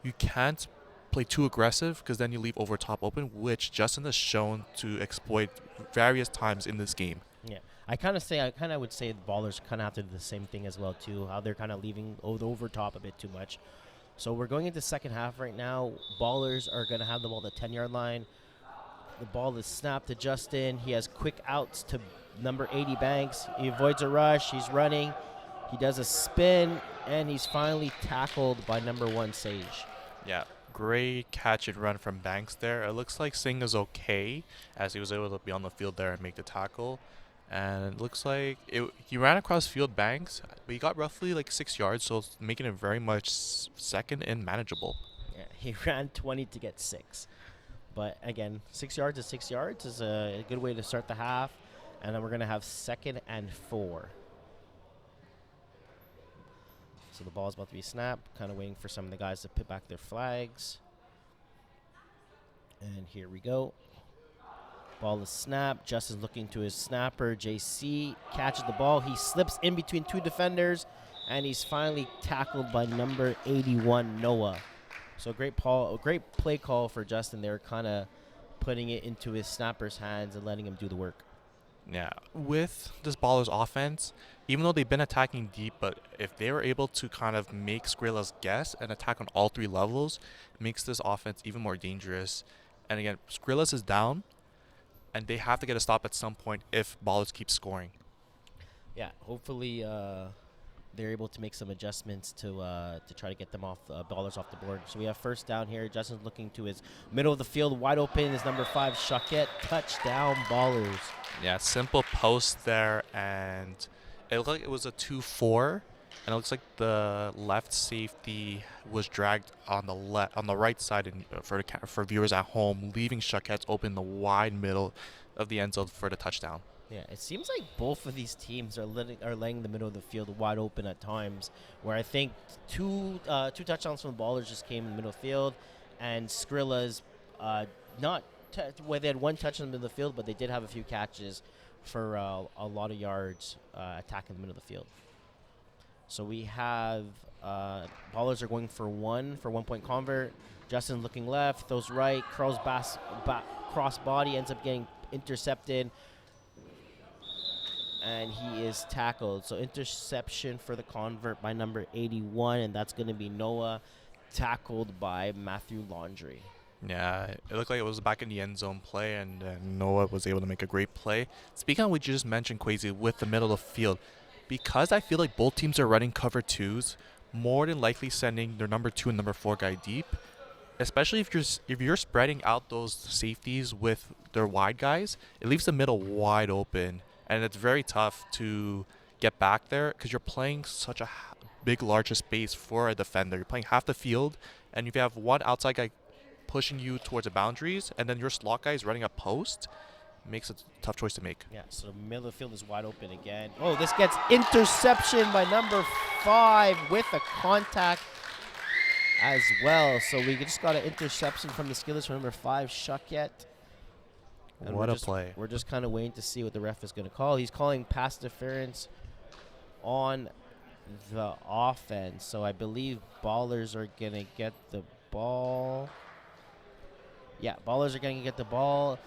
you can't play too aggressive because then you leave over top open, which Justin has shown to exploit various times in this game. Yeah, I kind of would say the Ballers kind of have to do the same thing as well too. How they're kind of leaving over top a bit too much. So we're going into second half right now. Ballers are going to have the ball at the 10-yard line. The ball is snapped to Justin. He has quick outs to number 80 Banks. He avoids a rush. He's running. He does a spin, and he's finally tackled by number 1 Sage. Yeah, great catch and run from Banks there. It looks like Singh is okay as he was able to be on the field there and make the tackle. And it looks like he ran across field Banks, but he got roughly like 6 yards, so it's making it very much second and manageable. Yeah, he ran 20 to get 6. But again, 6 yards is 6 yards is a good way to start the half. And then we're going to have 2nd and 4. So the ball's about to be snapped. Kind of waiting for some of the guys to put back their flags. And here we go. Ball is snapped. Justin's looking to his snapper. JC catches the ball. He slips in between 2 defenders. And he's finally tackled by number 81, Noah. So great play call for Justin there, kind of putting it into his snapper's hands and letting him do the work. Yeah, with this Ballers offense, even though they've been attacking deep, but if they were able to kind of make Skrillaz guess and attack on all 3 levels, it makes this offense even more dangerous. And again, Skrillaz is down, and they have to get a stop at some point if Ballers keep scoring. Yeah, hopefully they're able to make some adjustments to try to get them off Ballers off the board. So we have first down here. Justin's looking to his middle of the field, wide open is number 5 Shaquette. Touchdown, Ballers. Yeah, simple post there, and it looked like it was a 2-4, and it looks like the left safety was dragged on the right side, and for viewers at home, leaving Shaquette open the wide middle of the end zone for the touchdown. Yeah, it seems like both of these teams are laying the middle of the field wide open at times, where I think two touchdowns from the Ballers just came in the middle of the field, and Skrillaz where they had 1 touch in the middle of the field, but they did have a few catches for a lot of yards attacking the middle of the field. So we have Ballers are going for 1-point convert. Justin looking left, throws right, curls cross body, ends up getting intercepted. And he is tackled. So interception for the convert by number 81, and that's going to be Noah, tackled by Matthew Laundrie. Yeah, it looked like it was back in the end zone play, and Noah was able to make a great play. Speaking of what you just mentioned, Quasi, with the middle of the field, because I feel like both teams are running cover 2s, more than likely sending their number 2 and number 4 guy deep, especially if you're spreading out those safeties with their wide guys, it leaves the middle wide open. And it's very tough to get back there because you're playing such a big, larger space for a defender. You're playing half the field, and if you have one outside guy pushing you towards the boundaries, and then your slot guy is running a post, it makes it a tough choice to make. Yeah, so the middle of the field is wide open again. Oh, this gets interception by number 5 with a contact as well. So we just got an interception from the Skrillaz from number 5, Shaquette. And What a play. We're just kind of waiting to see what the ref is going to call. He's calling pass interference on the offense. So I believe Ballers are going to get the ball. Yeah, Ballers are going to get the ball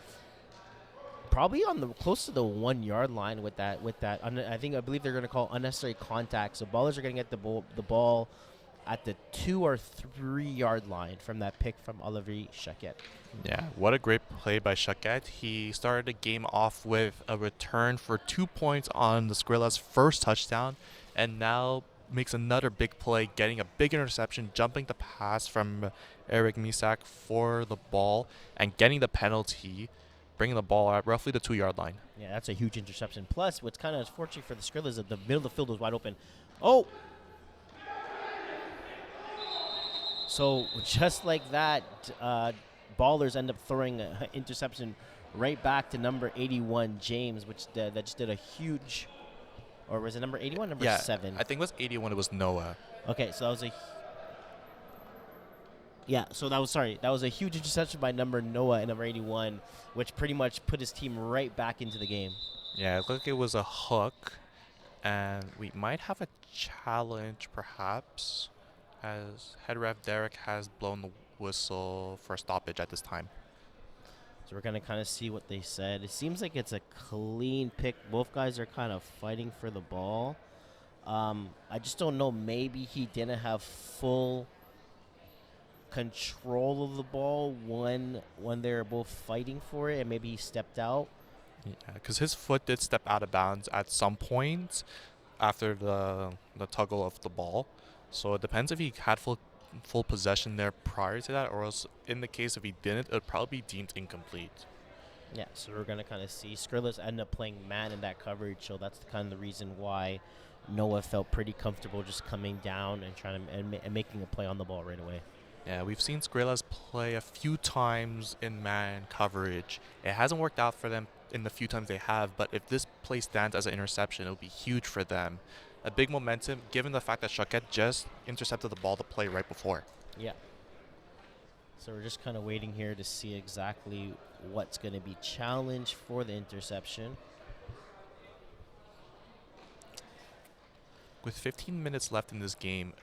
probably on the close to the 1-yard line with that. I believe they're going to call unnecessary contact. So Ballers are going to get the ball at the 2 or 3 yard line from that pick from Olivier Shaquette. Yeah, what a great play by Shaquette. He started the game off with a return for 2 points on the Skrillaz' first touchdown, and now makes another big play, getting a big interception, jumping the pass from Eric Misak for the ball, and getting the penalty, bringing the ball at roughly the 2 yard line. Yeah, that's a huge interception. Plus, what's kind of unfortunate for the Skrillaz is that the middle of the field was wide open. Oh! So just like that, Ballers end up throwing an interception right back to number 81, James, which that just did a huge, or was it number 81, number 7? I think it was 81. It was Noah. Okay, so that was that was a huge interception by number Noah and number 81, which pretty much put his team right back into the game. Yeah, it looked like it was a hook And we might have a challenge, perhaps, as head ref Derek has blown the whistle for a stoppage at this time. So we're going to kind of see what they said. It seems like it's a clean pick. Both guys are kind of fighting for the ball. I just don't know. Maybe he didn't have full control of the ball when they were both fighting for it, and maybe he stepped out. Yeah, because his foot did step out of bounds at some point after the tuggle of the ball. So it depends if he had full possession there prior to that, or else in the case if he didn't, it would probably be deemed incomplete. Yeah, so we're going to kind of see. Skrillaz ended up playing man in that coverage, so that's kind of the reason why Noah felt pretty comfortable just coming down and trying to and making a play on the ball right away. Yeah, we've seen Skrillaz play a few times in man coverage. It hasn't worked out for them in the few times they have, but if this play stands as an interception, it'll be huge for them. A big momentum, given the fact that Choquette just intercepted the ball to play right before. Yeah. So we're just kind of waiting here to see exactly what's going to be challenged for the interception. With 15 minutes left in this game,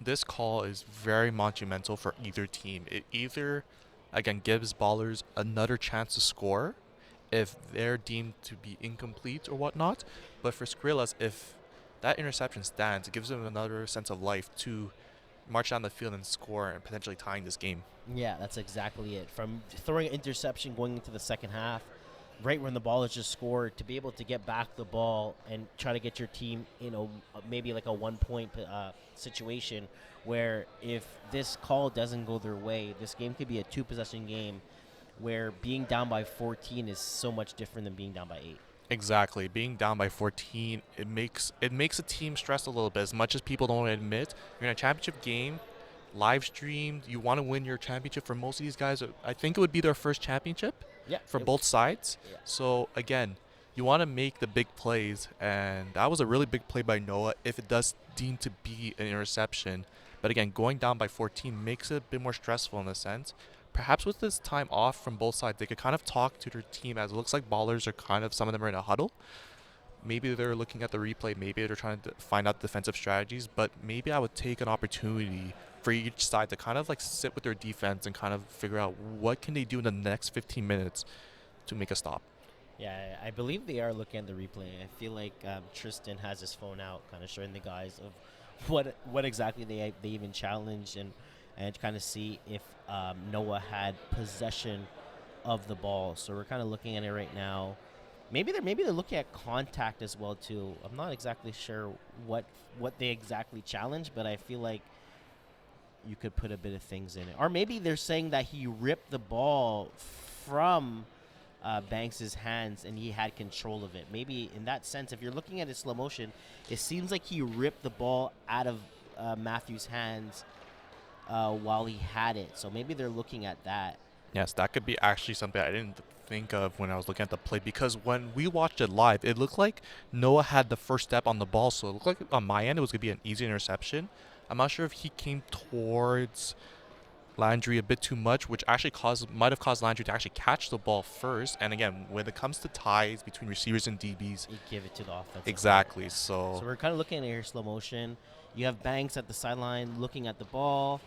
this call is very monumental for either team. It either, again, gives Ballers another chance to score if they're deemed to be incomplete or whatnot. But for Skrillaz, if that interception stands, it gives them another sense of life to march down the field and score and potentially tying this game. Yeah, that's exactly it. From throwing an interception going into the second half, right when the ball is just scored, to be able to get back the ball and try to get your team in maybe like a 1 point situation where if this call doesn't go their way, this game could be a 2-possession game where being down by 14 is so much different than being down by 8. Exactly. Being down by 14, it makes a team stress a little bit. As much as people don't admit, you're in a championship game, live streamed. You want to win your championship. For most of these guys, I think it would be their first championship. Yeah, For both sides. Yeah. So again, you want to make the big plays, and that was a really big play by Noah. If it does deem to be an interception, but again, going down by 14 makes it a bit more stressful in a sense. Perhaps with this time off from both sides, they could kind of talk to their team, as it looks like Ballers are kind of, some of them are in a huddle. Maybe they're looking at the replay. Maybe they're trying to find out defensive strategies. But maybe I would take an opportunity for each side to kind of like sit with their defense and kind of figure out what can they do in the next 15 minutes to make a stop. Yeah, I believe they are looking at the replay. I feel like Tristan has his phone out, kind of showing the guys of what exactly they even challenged and kind of see if Noah had possession of the ball. So we're kind of looking at it right now. Maybe they're looking at contact as well too. I'm not exactly sure what they exactly challenged, but I feel like you could put a bit of things in it. Or maybe they're saying that he ripped the ball from Banks' hands and he had control of it. Maybe in that sense, if you're looking at it slow motion, it seems like he ripped the ball out of Matthew's hands while he had it. So maybe they're looking at that. Yes, that could be actually something I didn't think of when I was looking at the play, because when we watched it live, it looked like Noah had the first step on the ball. So it looked like on my end it was going to be an easy interception. I'm not sure if he came towards Landry a bit too much, which actually might have caused Landry to actually catch the ball first. And again, when it comes to ties between receivers and DBs, You give it to the offense. exactly. So So we're kind of looking at it here slow motion. You have Banks at the sideline looking at the ball.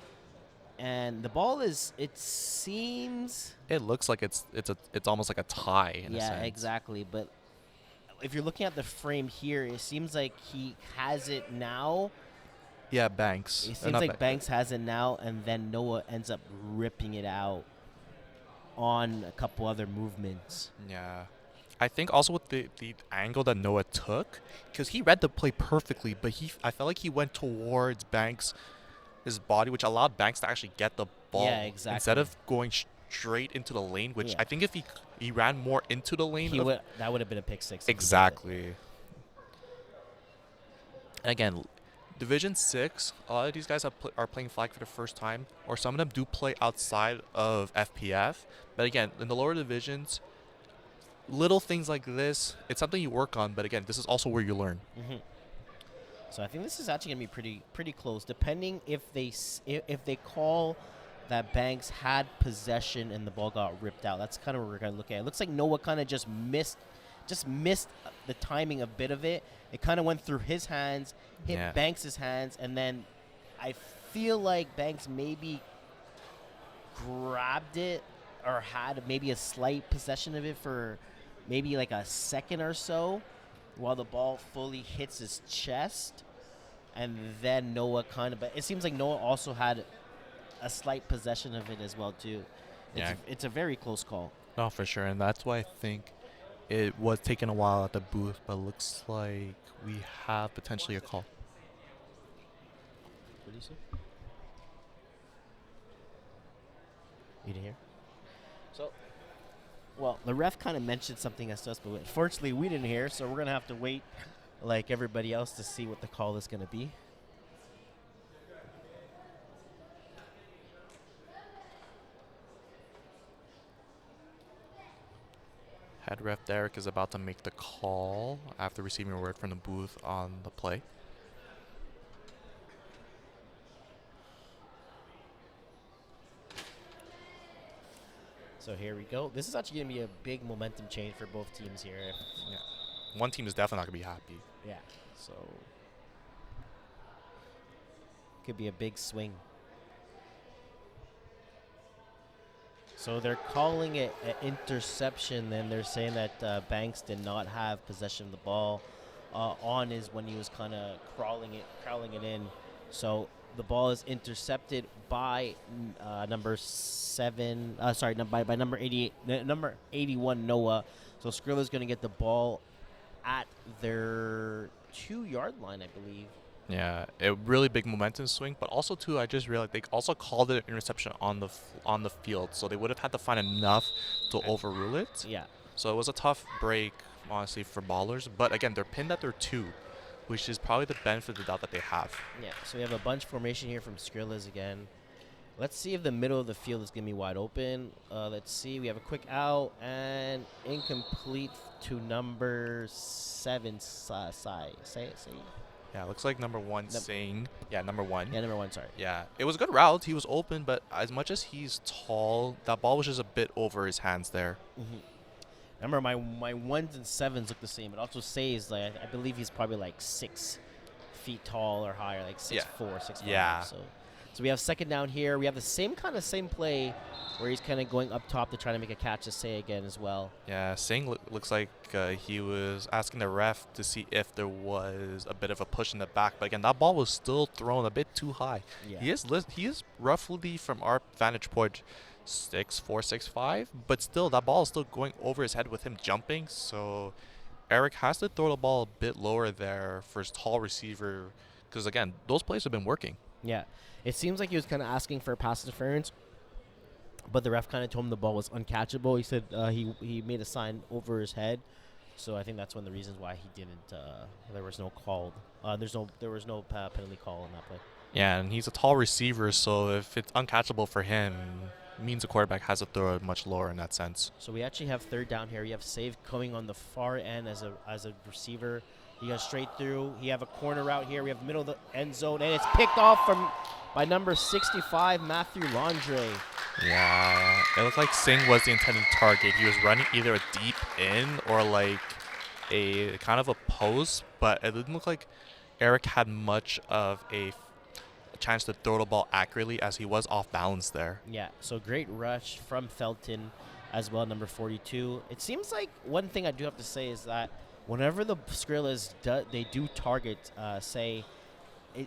And the ball it seems. it looks like it's almost like a tie in a Yeah, sense. exactly. But if you're looking at the frame here, it seems like he has it now. Yeah, Banks. It seems Not like Banks has it now, and then Noah ends up ripping it out on a couple other movements. Yeah. I think also with the angle that Noah took, because he read the play perfectly, but I felt like he went towards Banks' his body, which allowed Banks to actually get the ball. Yeah, exactly. Instead of going straight into the lane, which Yeah. I think if he ran more into the lane. That would have been a pick six. if he did it. Exactly. And again, Division 6, a lot of these guys are playing flag for the first time, or some of them do play outside of FPF. But again, in the lower divisions, little things like this, it's something you work on. But again, this is also where you learn. Mm-hmm. So I think this is actually going to be pretty close, depending if they call that Banks had possession and the ball got ripped out. That's kind of what we're going to look at. It looks like Noah kind of just just missed the timing a bit of it. It kind of went through his hands, hit Yeah. Banks' hands, and then I feel like Banks maybe grabbed it or had maybe a slight possession of it for maybe like a second or so while the ball fully hits his chest. And then Noah kind of, but it seems like Noah also had a slight possession of it as well too. Yeah. It's a very close call. No, for sure. And that's why I think it was taking a while at the booth, but looks like we have potentially a call. What do you say? You didn't hear? So, well, the ref kind of mentioned something as to us, but unfortunately we didn't hear, so we're going to have to wait like everybody else to see what the call is going to be. Head ref Derek is about to make the call after receiving a word from the booth on the play. So here we go. This is actually going to be a big momentum change for both teams here. Yeah. One team is definitely not going to be happy. Yeah, so could be a big swing. So they're calling it an interception, and they're saying that Banks did not have possession of the ball on his when he was kind of crawling it in. So the ball is intercepted by number 7. By number 88, number 81 Noah. So Skrillaz is going to get the ball at their 2-yard line, I believe. Yeah, a really big momentum swing, but also too, I just realized they also called it an interception on the field, so they would have had to find enough to overrule it. Yeah. So it was a tough break, honestly, for Ballers. But again, they're pinned at their 2, which is probably the benefit of the doubt that they have. Yeah, so we have a bunch formation here from Skrillaz again. Let's see if the middle of the field is going to be wide open. Let's see. We have a quick out and incomplete to number 7, Say. Yeah, looks like number 1 saying. Yeah, number 1. Yeah, number 1, sorry. Yeah, it was a good route. He was open, but as much as he's tall, that ball was just a bit over his hands there. Mm-hmm. Remember, my 1s and 7s look the same. It also says, like, I believe he's probably like 6 feet tall or higher, like 6'4", 6'5". Yeah. So we have second down here. We have the same play where he's kind of going up top to try to make a catch to Say again as well. Yeah, Singh looks like he was asking the ref to see if there was a bit of a push in the back. But again, that ball was still thrown a bit too high. Yeah. He is roughly, from our vantage point, 6'4", 6'5", but still, that ball is still going over his head with him jumping. So Eric has to throw the ball a bit lower there for his tall receiver because, again, those plays have been working. Yeah. It seems like he was kind of asking for pass interference, but the ref kind of told him the ball was uncatchable. He said he made a sign over his head, so I think that's one of the reasons why he didn't. There was no call. There was no penalty call on that play. Yeah, and he's a tall receiver, so if it's uncatchable for him, it means the quarterback has to throw it much lower in that sense. So we actually have third down here. You have Save coming on the far end as a receiver. He goes straight through. You have a corner route here. We have middle of the end zone, and it's picked off by number 65, Matthew Landre. Yeah, it looked like Singh was the intended target. He was running either a deep in or like a kind of a post, but it didn't look like Eric had much of a chance to throw the ball accurately as he was off balance there. Yeah, so great rush from Felton as well, number 42. It seems like one thing I do have to say is that whenever the Skrillaz they do target, Say,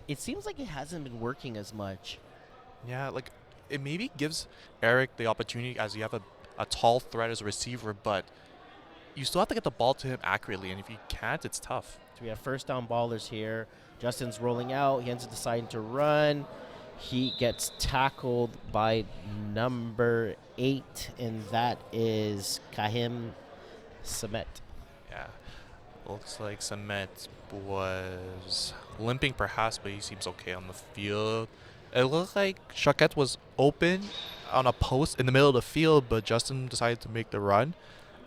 it seems like it hasn't been working as much. Yeah, like it maybe gives Eric the opportunity as you have a tall threat as a receiver, but you still have to get the ball to him accurately, and if you can't, it's tough. So we have first down Ballers here. Justin's rolling out. He ends up deciding to run. He gets tackled by number 8, and that is Kahim Samet. Yeah. Looks like Samet was limping perhaps, but he seems okay on the field. It looked like Chaquette was open on a post in the middle of the field, but Justin decided to make the run.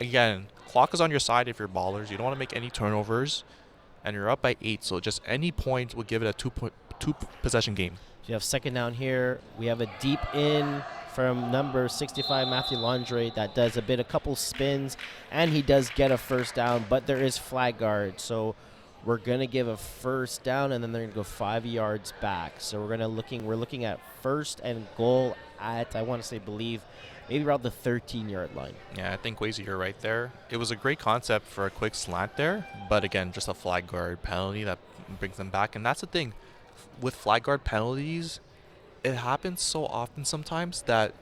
Again, clock is on your side if you're Ballers. You don't want to make any turnovers, and you're up by 8, so just any point would give it a two possession game. So you have second down here. We have a deep in from number 65, Matthew Landry, that does a couple spins, and he does get a first down, but there is flag guard. So we're going to give a first down, and then they're going to go 5 yards back. So we're looking at first and goal at, I want to say, maybe around the 13-yard line. Yeah, I think Wazy, you're right there. It was a great concept for a quick slant there, but again, just a flag guard penalty that brings them back. And that's the thing. With flag guard penalties, it happens so often sometimes that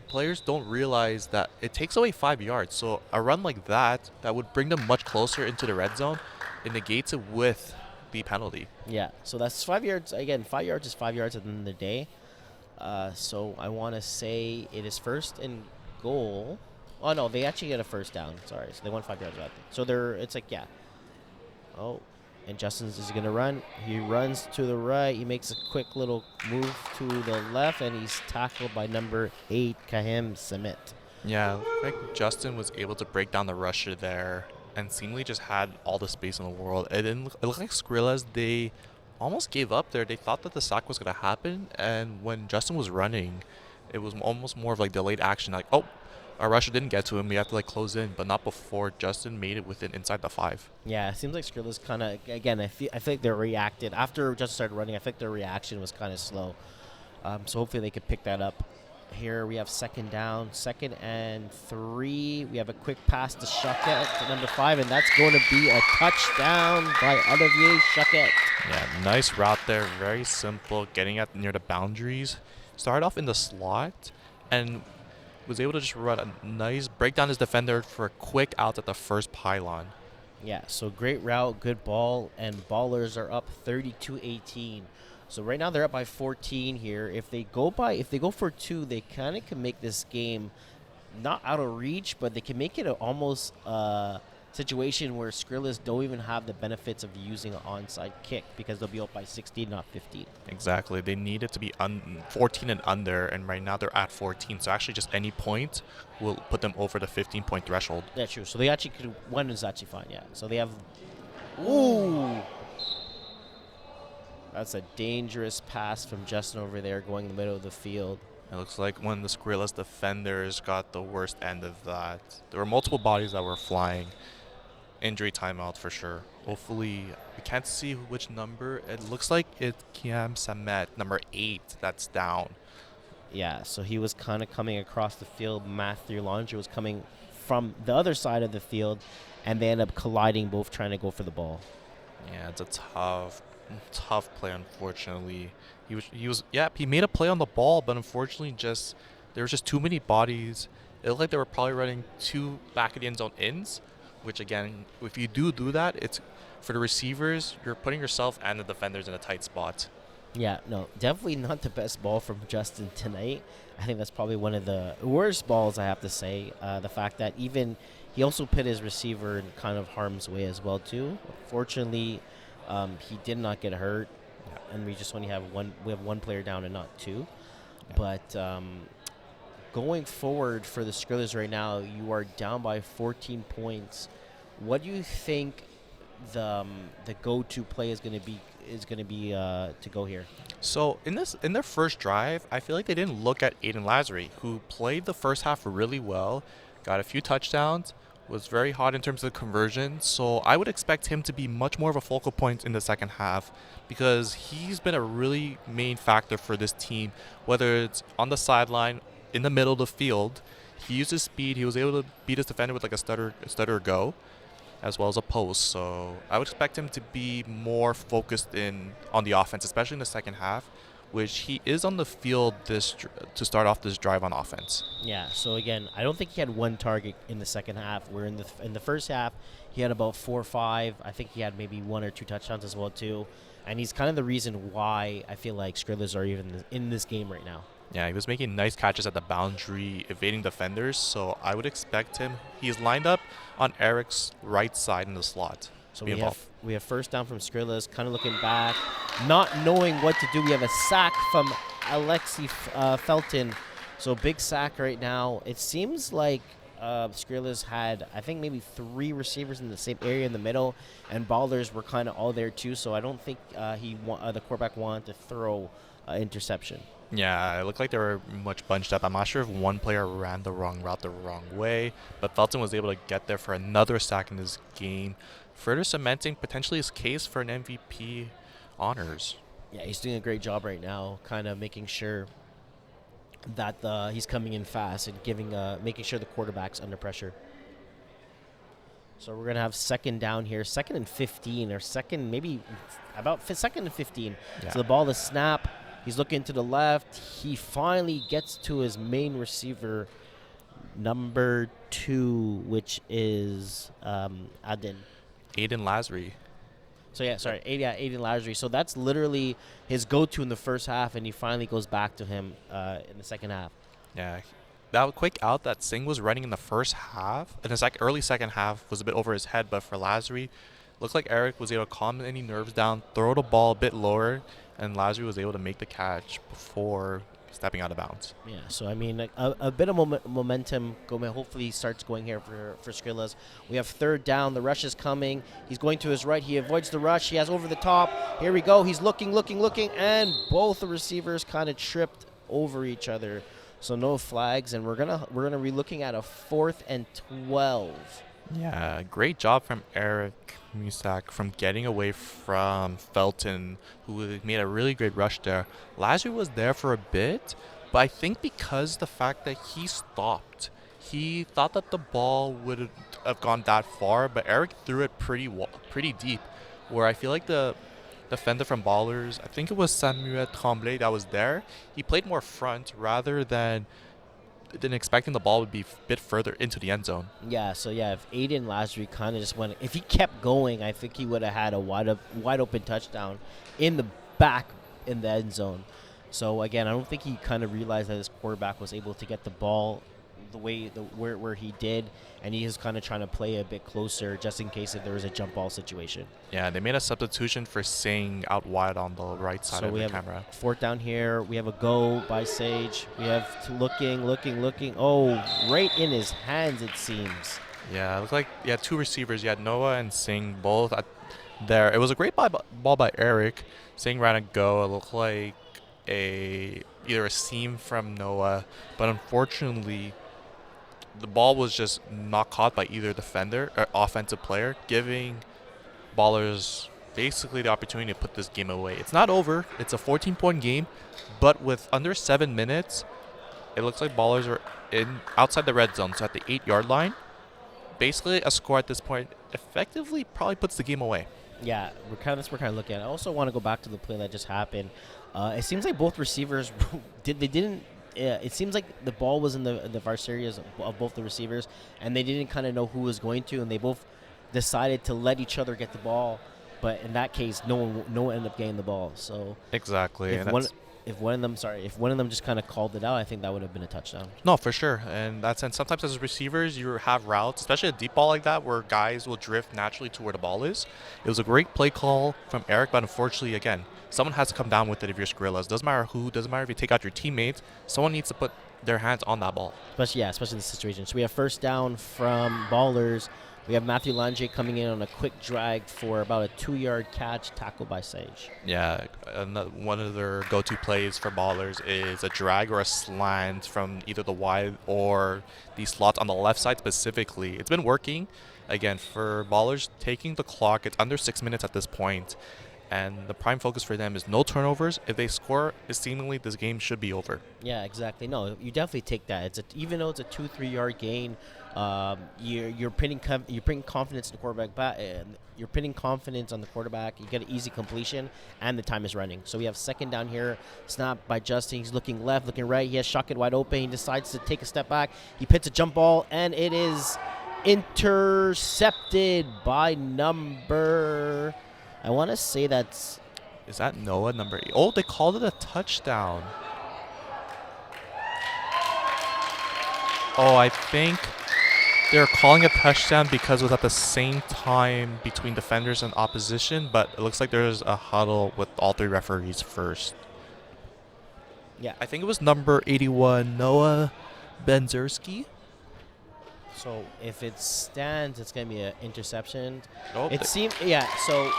players don't realize that it takes away 5 yards. So a run like that would bring them much closer into the red zone, it negates it with the penalty. Yeah, so that's 5 yards. Again, 5 yards is 5 yards at the end of the day. So I want to say it is first and goal. Oh, no, they actually get a first down. Sorry, so they won 5 yards out. So it's like, yeah. Oh, and Justin's is going to run. He runs to the right. He makes a quick little move to the left, and he's tackled by number 8, Kahim Samit. Yeah, I think Justin was able to break down the rusher there and seemingly just had all the space in the world. It looked like Skrillaz, they almost gave up there. They thought that the sack was going to happen, and when Justin was running, it was almost more of like delayed action. Like, oh, our rusher didn't get to him. We have to like close in, but not before Justin made it inside the 5. Yeah, it seems like Skrillaz kind of, again, I feel like they reacted. After Justin started running, I think their reaction was kind of slow. So hopefully they could pick that up. Here we have second down, 2nd and 3. We have a quick pass to Shuckett to number 5, and that's going to be a touchdown by Olivier Shuckett. Yeah, nice route there. Very simple, getting at near the boundaries. Started off in the slot and was able to just run a nice break down his defender for a quick out at the first pylon. Yeah, so great route, good ball, and Ballers are up 32-18. So right now they're up by 14 here. If they go for 2, they kind of can make this game not out of reach, but they can make it almost situation where Skrillaz don't even have the benefits of using an onside kick because they'll be up by 16, not 15. Exactly. They need it to be 14 and under, and right now they're at 14. So actually just any point will put them over the 15-point threshold. Yeah, true. So they actually could, one is actually fine, yeah. So they have, ooh. That's a dangerous pass from Justin over there going in the middle of the field. It looks like one of the Skrillaz defenders got the worst end of that. There were multiple bodies that were flying. Injury timeout for sure. Hopefully, we can't see which number. It looks like it's Kiam Samet, number 8, that's down. Yeah, so he was kind of coming across the field. Matthew Landry was coming from the other side of the field, and they end up colliding, both trying to go for the ball. Yeah, it's a tough play, unfortunately. He made a play on the ball, but unfortunately there was just too many bodies. It looked like they were probably running 2 back of the end zone ins, which again, if you do that, it's for the receivers, you're putting yourself and the defenders in a tight spot. Yeah, no, definitely not the best ball from Justin tonight. I think that's probably one of the worst balls, I have to say. The fact that even he also put his receiver in kind of harm's way as well too. Fortunately, he did not get hurt, and we just only have one player down and not 2. Yeah. But going forward for the Skrillaz right now, you are down by 14 points. What do you think the go-to play is going to be to go here? So in their first drive, I feel like they didn't look at Aiden Lazary, who played the first half really well, got a few touchdowns, was very hot in terms of conversion. So I would expect him to be much more of a focal point in the second half because he's been a really main factor for this team, whether it's on the sideline, in the middle of the field. He used his speed. He was able to beat his defender with like a stutter go, as well as a post. So I would expect him to be more focused on the offense, especially in the second half, which he is on the field to start off this drive on offense. Yeah, so again, I don't think he had one target in the second half. Where in the first half, he had about 4 or 5. I think he had maybe 1 or 2 touchdowns as well too. And he's kind of the reason why I feel like Skrillaz are even in this game right now. Yeah, he was making nice catches at the boundary, evading defenders. So I would expect him. He's lined up on Eric's right side in the slot. So we have first down from Skrillaz, kind of looking back, not knowing what to do. We have a sack from Alexi Felton. So big sack right now. It seems like Skrillaz had, I think, maybe 3 receivers in the same area in the middle, and Ballers were kind of all there too. So I don't think the quarterback wanted to throw interception. Yeah, it looked like they were much bunched up. I'm not sure if one player ran the wrong route the wrong way, but Felton was able to get there for another sack in this game, further cementing potentially his case for an MVP honors. Yeah, he's doing a great job right now, kind of making sure that he's coming in fast and making sure the quarterback's under pressure. So we're gonna have second down here, 2nd and 15, or second maybe about 2nd and 15. Yeah. So the ball is snap. He's looking to the left. He finally gets to his main receiver, number 2, which is Aiden Lasry. So yeah, sorry, Aiden Lasry. So that's literally his go-to in the first half, and he finally goes back to him in the second half. Yeah, that quick out that Singh was running in the first half, and the early second half was a bit over his head, but for Lasry, looked like Eric was able to calm any nerves down, throw the ball a bit lower, and Lasry was able to make the catch before stepping out of bounds. Yeah, so I mean, a bit of momentum hopefully starts going here for Skrillaz. We have third down. The rush is coming. He's going to his right. He avoids the rush. He has over the top. Here we go. He's looking, and both the receivers kind of tripped over each other. So no flags, and we're gonna be looking at a 4th and 12. Yeah, great job from Eric Musak from getting away from Felton, who made a really great rush there. Lasry was there for a bit, but I think because the fact that he stopped, he thought that the ball would have gone that far, but Eric threw it pretty deep, where I feel like the defender from Ballers, I think it was Samuel Tremblay that was there, he played more front rather than expecting the ball would be a bit further into the end zone. Yeah, so yeah, if Aiden Lasry kind of just went, if he kept going, I think he would have had a wide open touchdown in the back in the end zone. So again, I don't think he kind of realized that his quarterback was able to get the ball where he did, and he is kind of trying to play a bit closer just in case if there was a jump ball situation. Yeah, they made a substitution for Singh out wide on the right side of the camera. Fourth down here. We have a go by Sage. We have looking. Oh, right in his hands, it seems. Yeah, it looked like you had two receivers. You had Noah and Singh both there. It was a great ball by Eric. Singh ran a go. It looked like either a seam from Noah, but unfortunately, the ball was just not caught by either defender or offensive player, giving Ballers basically the opportunity to put this game away. It's not over. It's a 14-point game, but with under 7 minutes, it looks like Ballers are outside the red zone, so at the 8-yard line. Basically, a score at this point effectively probably puts the game away. Yeah, we're looking at. I also want to go back to the play that just happened. It seems like both receivers didn't. It seems like the ball was in the varsity areas of both the receivers, and they didn't kind of know who was going to, and they both decided to let each other get the ball. But in that case, no one ended up getting the ball. So exactly. If one of them just kind of called it out, I think that would have been a touchdown. No, for sure. And that's and sometimes as receivers, you have routes, especially a deep ball like that, where guys will drift naturally to where the ball is. It was a great play call from Eric, but unfortunately, again, someone has to come down with it if you're Skrillaz. Doesn't matter who, doesn't matter if you take out your teammates. Someone needs to put their hands on that ball. Especially in this situation. So we have first down from Ballers. We have Matthew Lange coming in on a quick drag for about a 2-yard catch, tackled by Sage. Yeah, one of their go-to plays for Ballers is a drag or a slant from either the wide or the slots on the left side specifically. It's been working. Again, for Ballers, taking the clock, it's under 6 minutes at this point, and the prime focus for them is no turnovers. If they score, seemingly this game should be over. Yeah, exactly. No, you definitely take that. Even though it's a 2-3 yard gain, you're pinning confidence in the quarterback. You're pinning confidence on the quarterback. You get an easy completion, and the time is running. So we have second down here. Snap by Justin. He's looking left, looking right. He has Shockett wide open. He decides to take a step back. He pits a jump ball, and it is intercepted by number. I want to say that's. Is that Noah, number 8? Oh, they called it a touchdown. Oh, I think they're calling a touchdown because it was at the same time between defenders and opposition, but it looks like there's a huddle with all 3 referees first. Yeah. I think it was number 81, Noah Benzerski. So if it stands, it's going to be an interception. Oh, it seemed, yeah, so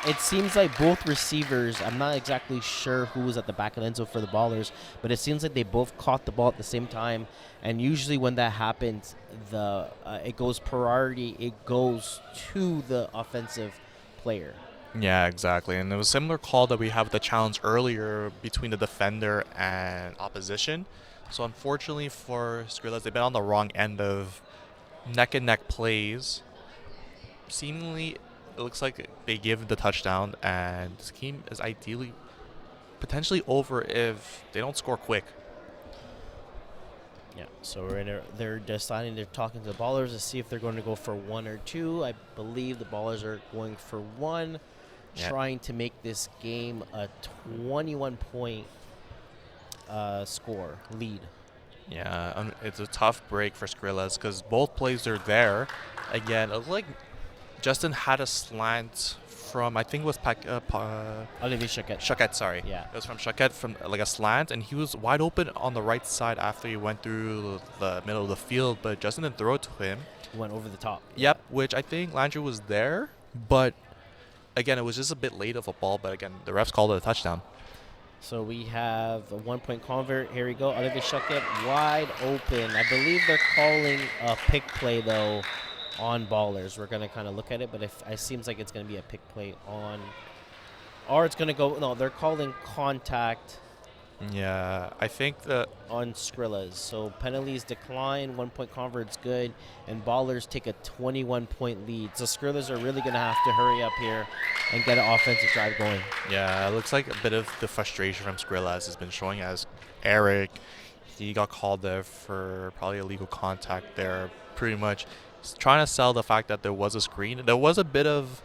it seems like both receivers, I'm not exactly sure who was at the back of the end zone for the Ballers, but it seems like they both caught the ball at the same time. And usually when that happens, it goes priority, it goes to the offensive player. Yeah, exactly. And it was a similar call that we have the challenge earlier between the defender and opposition. So unfortunately for Skrillaz, they've been on the wrong end of neck and neck plays. Seemingly, it looks like they give the touchdown, and this game is ideally potentially over if they don't score quick. Yeah, so they're deciding, they're talking to the Ballers to see if they're going to go for 1 or 2. I believe the Ballers are going for 1, trying to make this game a 21-point score lead. Yeah, it's a tough break for Skrillaz because both plays are there. Again, it looked like Justin had a slant from, I think it was Olivier Choquette. Choquette, sorry. Yeah. It was from Choquette, from like a slant, and he was wide open on the right side after he went through the middle of the field, but Justin didn't throw it to him. He went over the top. Yep, which I think Landry was there, but again, it was just a bit late of a ball, but again, the refs called it a touchdown. So we have a 1-point convert. Here we go. Olivier Choquette wide open. I believe they're calling a pick play, though, on Ballers. We're going to kind of look at it, but it seems like it's going to be a pick play on, or it's going to go, no, they're calling contact. Yeah, I think that on Skrillaz. So penalties decline, 1-point convert's good, and Ballers take a 21-point lead. So Skrillaz are really going to have to hurry up here and get an offensive drive going. Yeah, it looks like a bit of the frustration from Skrillaz has been showing as Eric. He got called there for probably illegal contact there. Pretty much trying to sell the fact that there was a screen. There was a bit of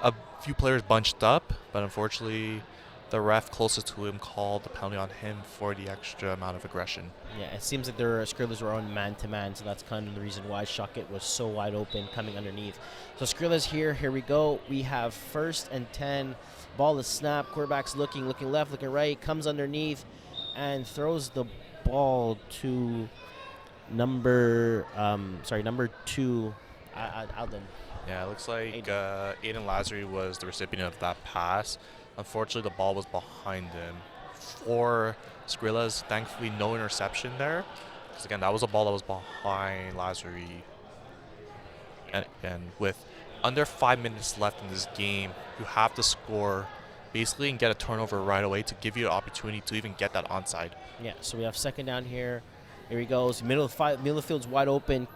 a few players bunched up, but unfortunately the ref closest to him called the penalty on him for the extra amount of aggression. Yeah, it seems like their Skrillaz were on man-to-man, so that's kind of the reason why Choquette was so wide open coming underneath. So Skrillaz here we go. We have 1st and 10. Ball is snapped. Quarterback's looking left, looking right, comes underneath, and throws the ball to number 2, Alden. Yeah, it looks like Aiden Lazary was the recipient of that pass. Unfortunately, the ball was behind him. For Skrillaz, thankfully, no interception there. Because, again, that was a ball that was behind Lazary. And with under 5 minutes left in this game, you have to score basically and get a turnover right away to give you an opportunity to even get that onside. Yeah, so we have 2nd down here. Here he goes. Middle of the field's wide open.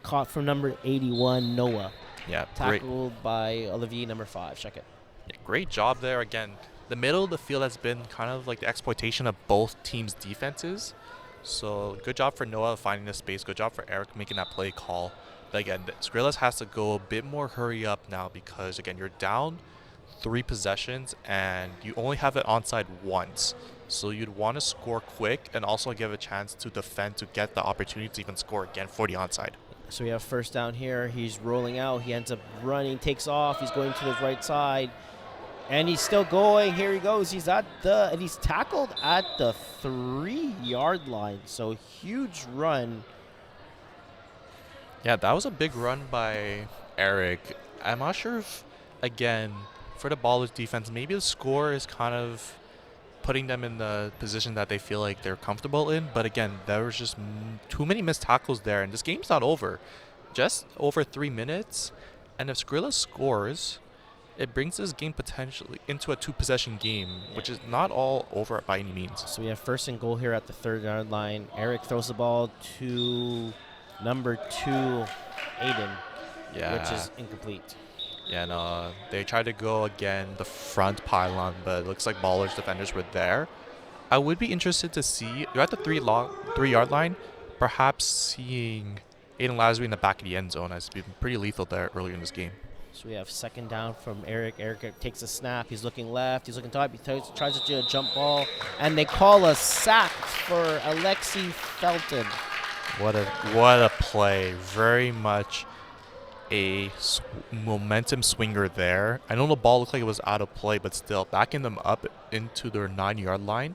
Caught from number 81, Noah. Yeah, tackled by Olivier, number 5. Check it. Yeah, great job there. Again, the middle of the field has been kind of like the exploitation of both teams' defenses. So good job for Noah finding the space. Good job for Eric making that play call. But again, Skrillaz has to go a bit more hurry up now because, again, you're down 3 possessions and you only have it onside once. So you'd want to score quick and also give a chance to defend to get the opportunity to even score again for the onside. So we have 1st down here. He's rolling out. He ends up running, takes off. He's going to his right side. And he's still going. Here he goes. He's tackled at the 3-yard line. So huge run. Yeah, that was a big run by Eric. I'm not sure if, again, for the Ballers defense, maybe the score is kind of putting them in the position that they feel like they're comfortable in. But again, there was just too many missed tackles there. And this game's not over. Just over 3 minutes. And if Skrillaz scores, it brings this game potentially into a 2-possession game, which is not all over by any means. So we have 1st and goal here at the 3rd-yard line. Eric throws the ball to number 2, Aiden, which is incomplete. Yeah, no, they tried to go again the front pylon, but it looks like Ballers defenders were there. I would be interested to see, they're at the 3-yard line, perhaps seeing Aiden Lazary in the back of the end zone, as been pretty lethal there earlier in this game. So we have 2nd down from Eric. Eric takes a snap. He's looking left. He's looking top. He tries to do a jump ball. And they call a sack for Alexi Felton. What a play. Very much a momentum swinger there. I know the ball looked like it was out of play, but still, backing them up into their 9-yard line.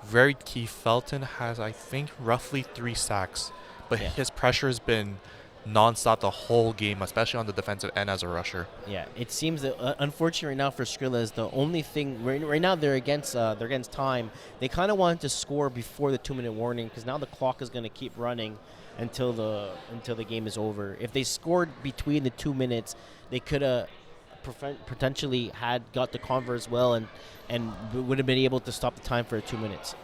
Very key. Felton has, I think, roughly 3 sacks. But his pressure has been nonstop the whole game, especially on the defensive end as a rusher. Yeah, it seems that unfortunately right now for Skrillaz, the only thing right now they're against time. They kind of wanted to score before the 2-minute warning because now the clock is going to keep running until the game is over. If they scored between the 2 minutes, they could have potentially had got the convert as well and would have been able to stop the time for 2 minutes.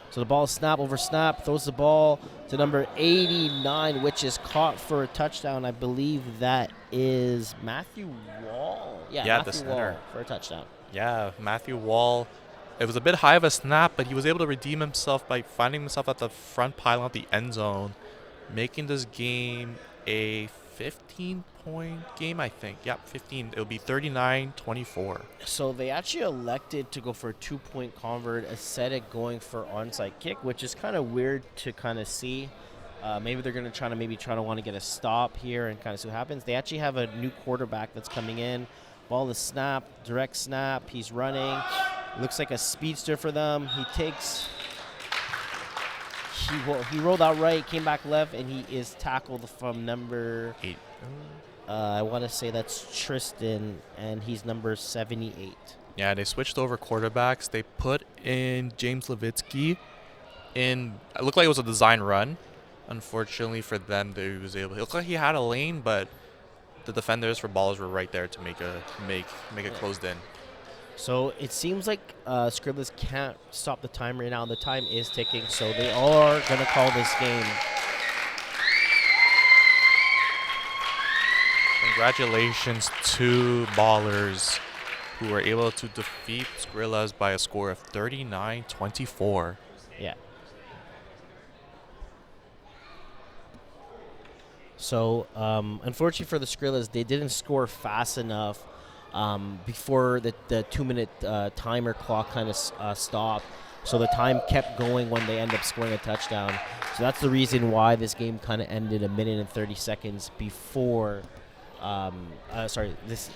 So the ball snap over snap, throws the ball to number 89, which is caught for a touchdown. I believe that is Matthew Wall. Yeah, the Matthew center. Wall for a touchdown. Yeah, Matthew Wall. It was a bit high of a snap, but he was able to redeem himself by finding himself at the front pylon of the end zone, making this game a 15-point game, I think. Yeah, 15. It'll be 39-24. So they actually elected to go for a 2-point convert instead of going for onside kick, which is kind of weird to kind of see. Maybe they're going to try to want to get a stop here and kind of see what happens. They actually have a new quarterback that's coming in. Ball is snapped, direct snap. He's running. Looks like a speedster for them. He rolled out right, came back left, and he is tackled from number 8. I want to say that's Tristan, and he's number 78. Yeah, they switched over quarterbacks. They put in James Levitsky in. It looked like it was a design run. Unfortunately for them, they was able. It looked like he had a lane, but the defenders for Ballers were right there to make it closed in. So it seems like Skrillaz can't stop the time right now. The time is ticking, so they are going to call this game. Congratulations to Ballers, who were able to defeat Skrillaz by a score of 39-24. Yeah. So unfortunately for the Skrillaz, they didn't score fast enough before the 2-minute timer clock kind of stopped. So the time kept going when they ended up scoring a touchdown. So that's the reason why this game kind of ended a minute and 30 seconds before. This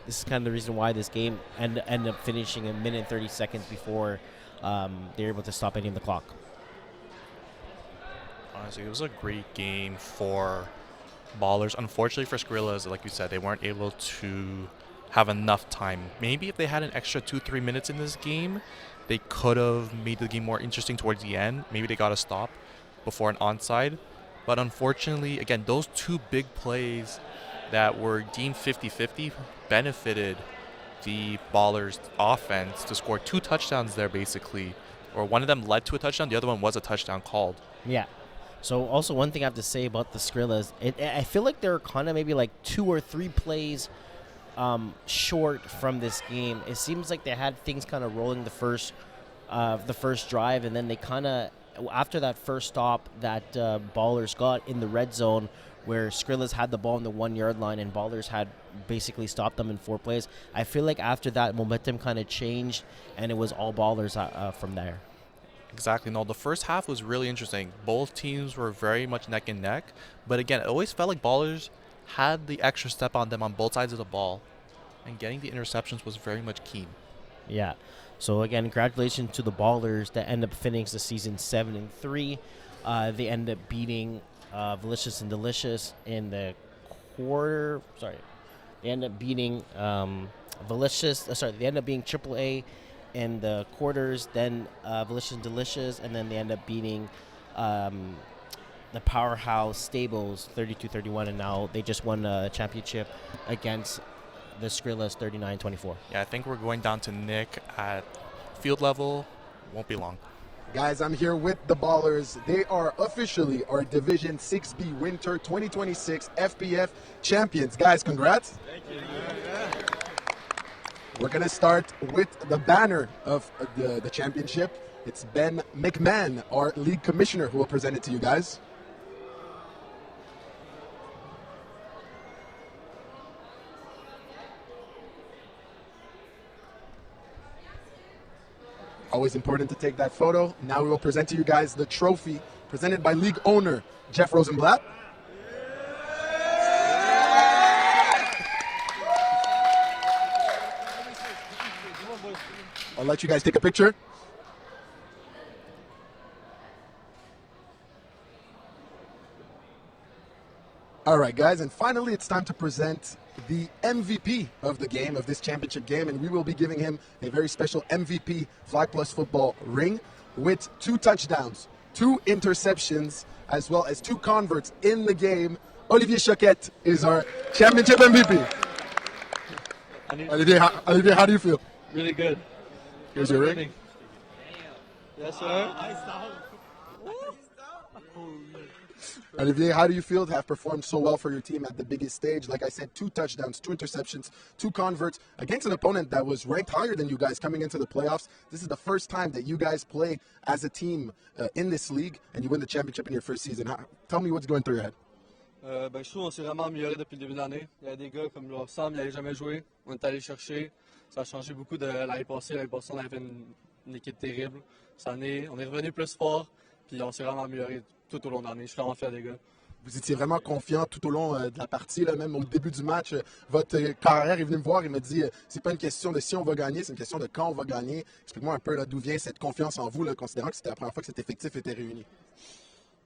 is kind of the reason why this game ended up finishing a minute and 30 seconds before they were able to stop any of the clock. Honestly, it was a great game for Ballers. Unfortunately for Skrillaz, like you said, they weren't able to have enough time. Maybe if they had an extra 2-3 minutes in this game, they could have made the game more interesting towards the end. Maybe they got a stop before an onside. But unfortunately, again, those two big plays that were deemed 50-50 benefited the Ballers offense to score 2 touchdowns there, basically. Or one of them led to a touchdown, the other one was a touchdown called. Yeah. So also one thing I have to say about the Skrillaz, I feel like they're kind of maybe like 2 or 3 plays short from this game. It seems like they had things kind of rolling the first drive, and then they kind of, after that first stop that Ballers got in the red zone, where Skrillaz had the ball on the 1-yard line and Ballers had basically stopped them in 4 plays. I feel like after that, momentum kind of changed, and it was all Ballers from there. Exactly. No, the first half was really interesting. Both teams were very much neck and neck. But again, it always felt like Ballers had the extra step on them on both sides of the ball. And getting the interceptions was very much keen. Yeah. So again, congratulations to the Ballers that end up finishing the season 7-3. They end up beating Valicious and Delicious in the quarter. Sorry. They end up beating they end up being AAA in the quarters, then Valicious and Delicious, and then they end up beating the Powerhouse Stables 32-31, and now they just won a championship against the Skrillaz 39-24. Yeah, I think we're going down to Nick at field level. Won't be long. Guys, I'm here with the Ballers. They are officially our Division 6B Winter 2026 FPF champions. Guys, congrats. Thank you. We're going to start with the banner of the championship. It's Ben McMahon, our league commissioner, who will present it to you guys. Always important to take that photo. Now we will present to you guys the trophy presented by league owner Jeff Rosenblatt. I'll let you guys take a picture. All right, guys, and finally it's time to present the MVP of the game, of this championship game, and we will be giving him a very special MVP Flag Plus Football ring with 2 touchdowns, 2 interceptions, as well as 2 converts in the game. Olivier Choquette is our championship MVP. Olivier, how do you feel? Really good. Here's your ring. Yes, sir. Olivier, how do you feel to have performed so well for your team at the biggest stage? Like I said, 2 touchdowns, 2 interceptions, 2 converts against an opponent that was ranked higher than you guys coming into the playoffs. This is the first time that you guys play as a team in this league, and you win the championship in your first season. Tell me what's going through your head. Je trouve qu'on s'est vraiment amélioré depuis le début de l'année. Il y a des gars comme Sam, il n'avait jamais joué. On est allé chercher. Ça a changé beaucoup de l'année passée. L'année passée, on avait une équipe terrible. Cette année, on est revenu plus fort. Puis on s'est vraiment amélioré tout au long de l'année. Je suis vraiment fier des gars. Vous étiez vraiment confiant tout au long de la partie, là, même au début du match. Votre carrière est venu me voir et me dit c'est pas une question de si on va gagner, c'est une question de quand on va gagner. Explique-moi un peu d'où vient cette confiance en vous, là, considérant que c'était la première fois que cet effectif était réuni.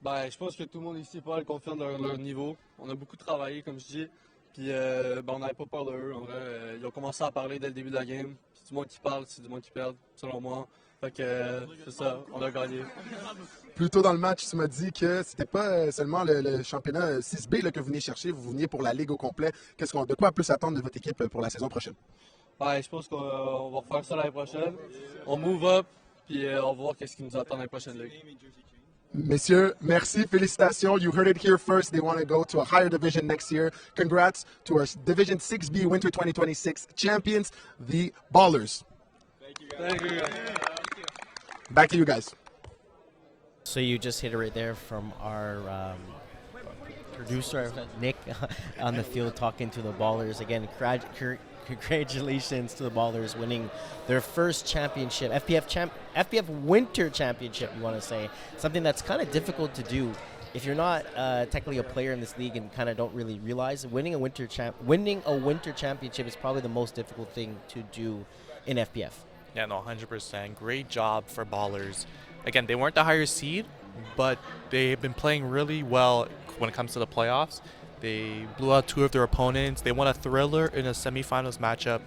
Je pense que tout le monde ici est pas mal confiant de leur niveau. On a beaucoup travaillé, comme je dis. Puis on n'avait pas peur d'eux. En vrai, ils ont commencé à parler dès le début de la game. C'est du monde qui parle, c'est du monde qui perd, selon moi. Fait que c'est ça, on a gagné. Plus tôt dans le match, tu m'as dit que c'était pas seulement le championnat 6B là, que vous veniez chercher, vous veniez pour la Ligue au complet. De quoi plus attendre de votre équipe pour la saison prochaine? Je pense qu'on va refaire ça l'année prochaine. On move up, puis on va voir qu'est-ce qui nous attend dans la prochaine Ligue. Messieurs, merci, félicitations. You heard it here first. They want to go to a higher division next year. Congrats to our Division 6B Winter 2026 champions, the Ballers. Thank you. Back to you guys. So you just hit it right there from our producer, Nick, on the field talking to the Ballers. Again, congratulations to the Ballers winning their first championship, FPF Winter Championship, you want to say. Something that's kind of difficult to do. If you're not technically a player in this league and kind of don't really realize, winning a winter championship is probably the most difficult thing to do in FPF. Yeah, no, 100%. Great job for Ballers. Again, they weren't the higher seed, but they've been playing really well when it comes to the playoffs. They blew out 2 of their opponents. They won a thriller in a semifinals matchup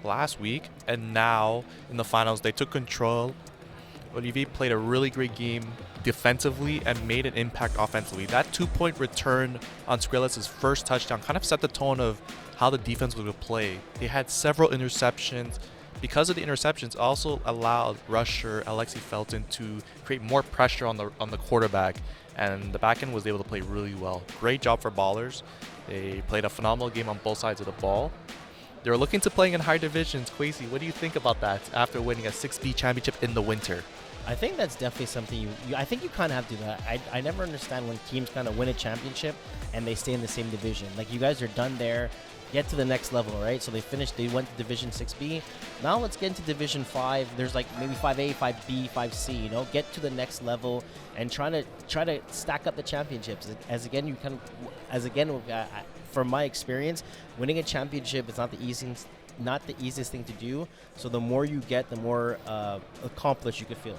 last week, and now in the finals, they took control. Olivier played a really great game defensively and made an impact offensively. That 2-point return on Skrillaz' first touchdown kind of set the tone of how the defense would play. They had several interceptions. Because of the interceptions, also allowed rusher Alexi Felton to create more pressure on the quarterback, and the back end was able to play really well. Great job for Ballers. They played a phenomenal game on both sides of the ball. They're looking to playing in higher divisions. Kwesi, what do you think about that after winning a 6B championship in the winter? I think that's definitely something I think you kind of have to do that. I never understand when teams kind of win a championship and they stay in the same division. Like, you guys are done there. Get to the next level, right? So they went to Division 6B. Now let's get into Division 5. There's like maybe 5A, 5B, 5C, you know? Get to the next level and try to stack up the championships. From my experience, winning a championship is not the easiest thing to do. So the more you get, the more accomplished you could feel.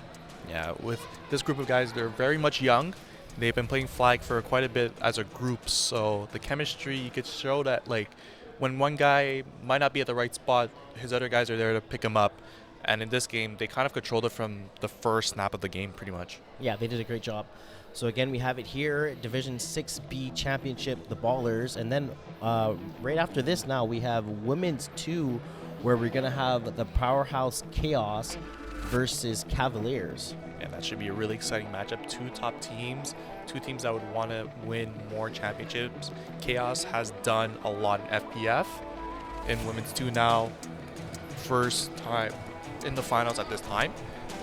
Yeah, with this group of guys, they're very much young. They've been playing flag for quite a bit as a group, so the chemistry, you could show that, like, when one guy might not be at the right spot, his other guys are there to pick him up. And in this game, they kind of controlled it from the first snap of the game, pretty much. Yeah, they did a great job. So again, we have it here, Division 6B Championship, the Ballers. And then right after this now, we have Women's 2, where we're going to have the Powerhouse Chaos versus Cavaliers. And that should be a really exciting matchup. 2 top teams, 2 teams that would want to win more championships. Chaos has done a lot in FPF. In Women's 2 now, first time in the finals at this time.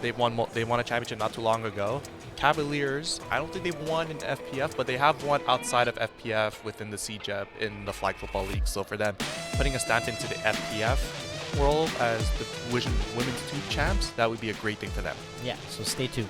They won a championship not too long ago. Cavaliers, I don't think they've won in FPF, but they have won outside of FPF within the CJEP in the Flag Football League. So for them, putting a stamp into the FPF world as the Division Women's 2 champs, that would be a great thing for them. Yeah, so stay tuned.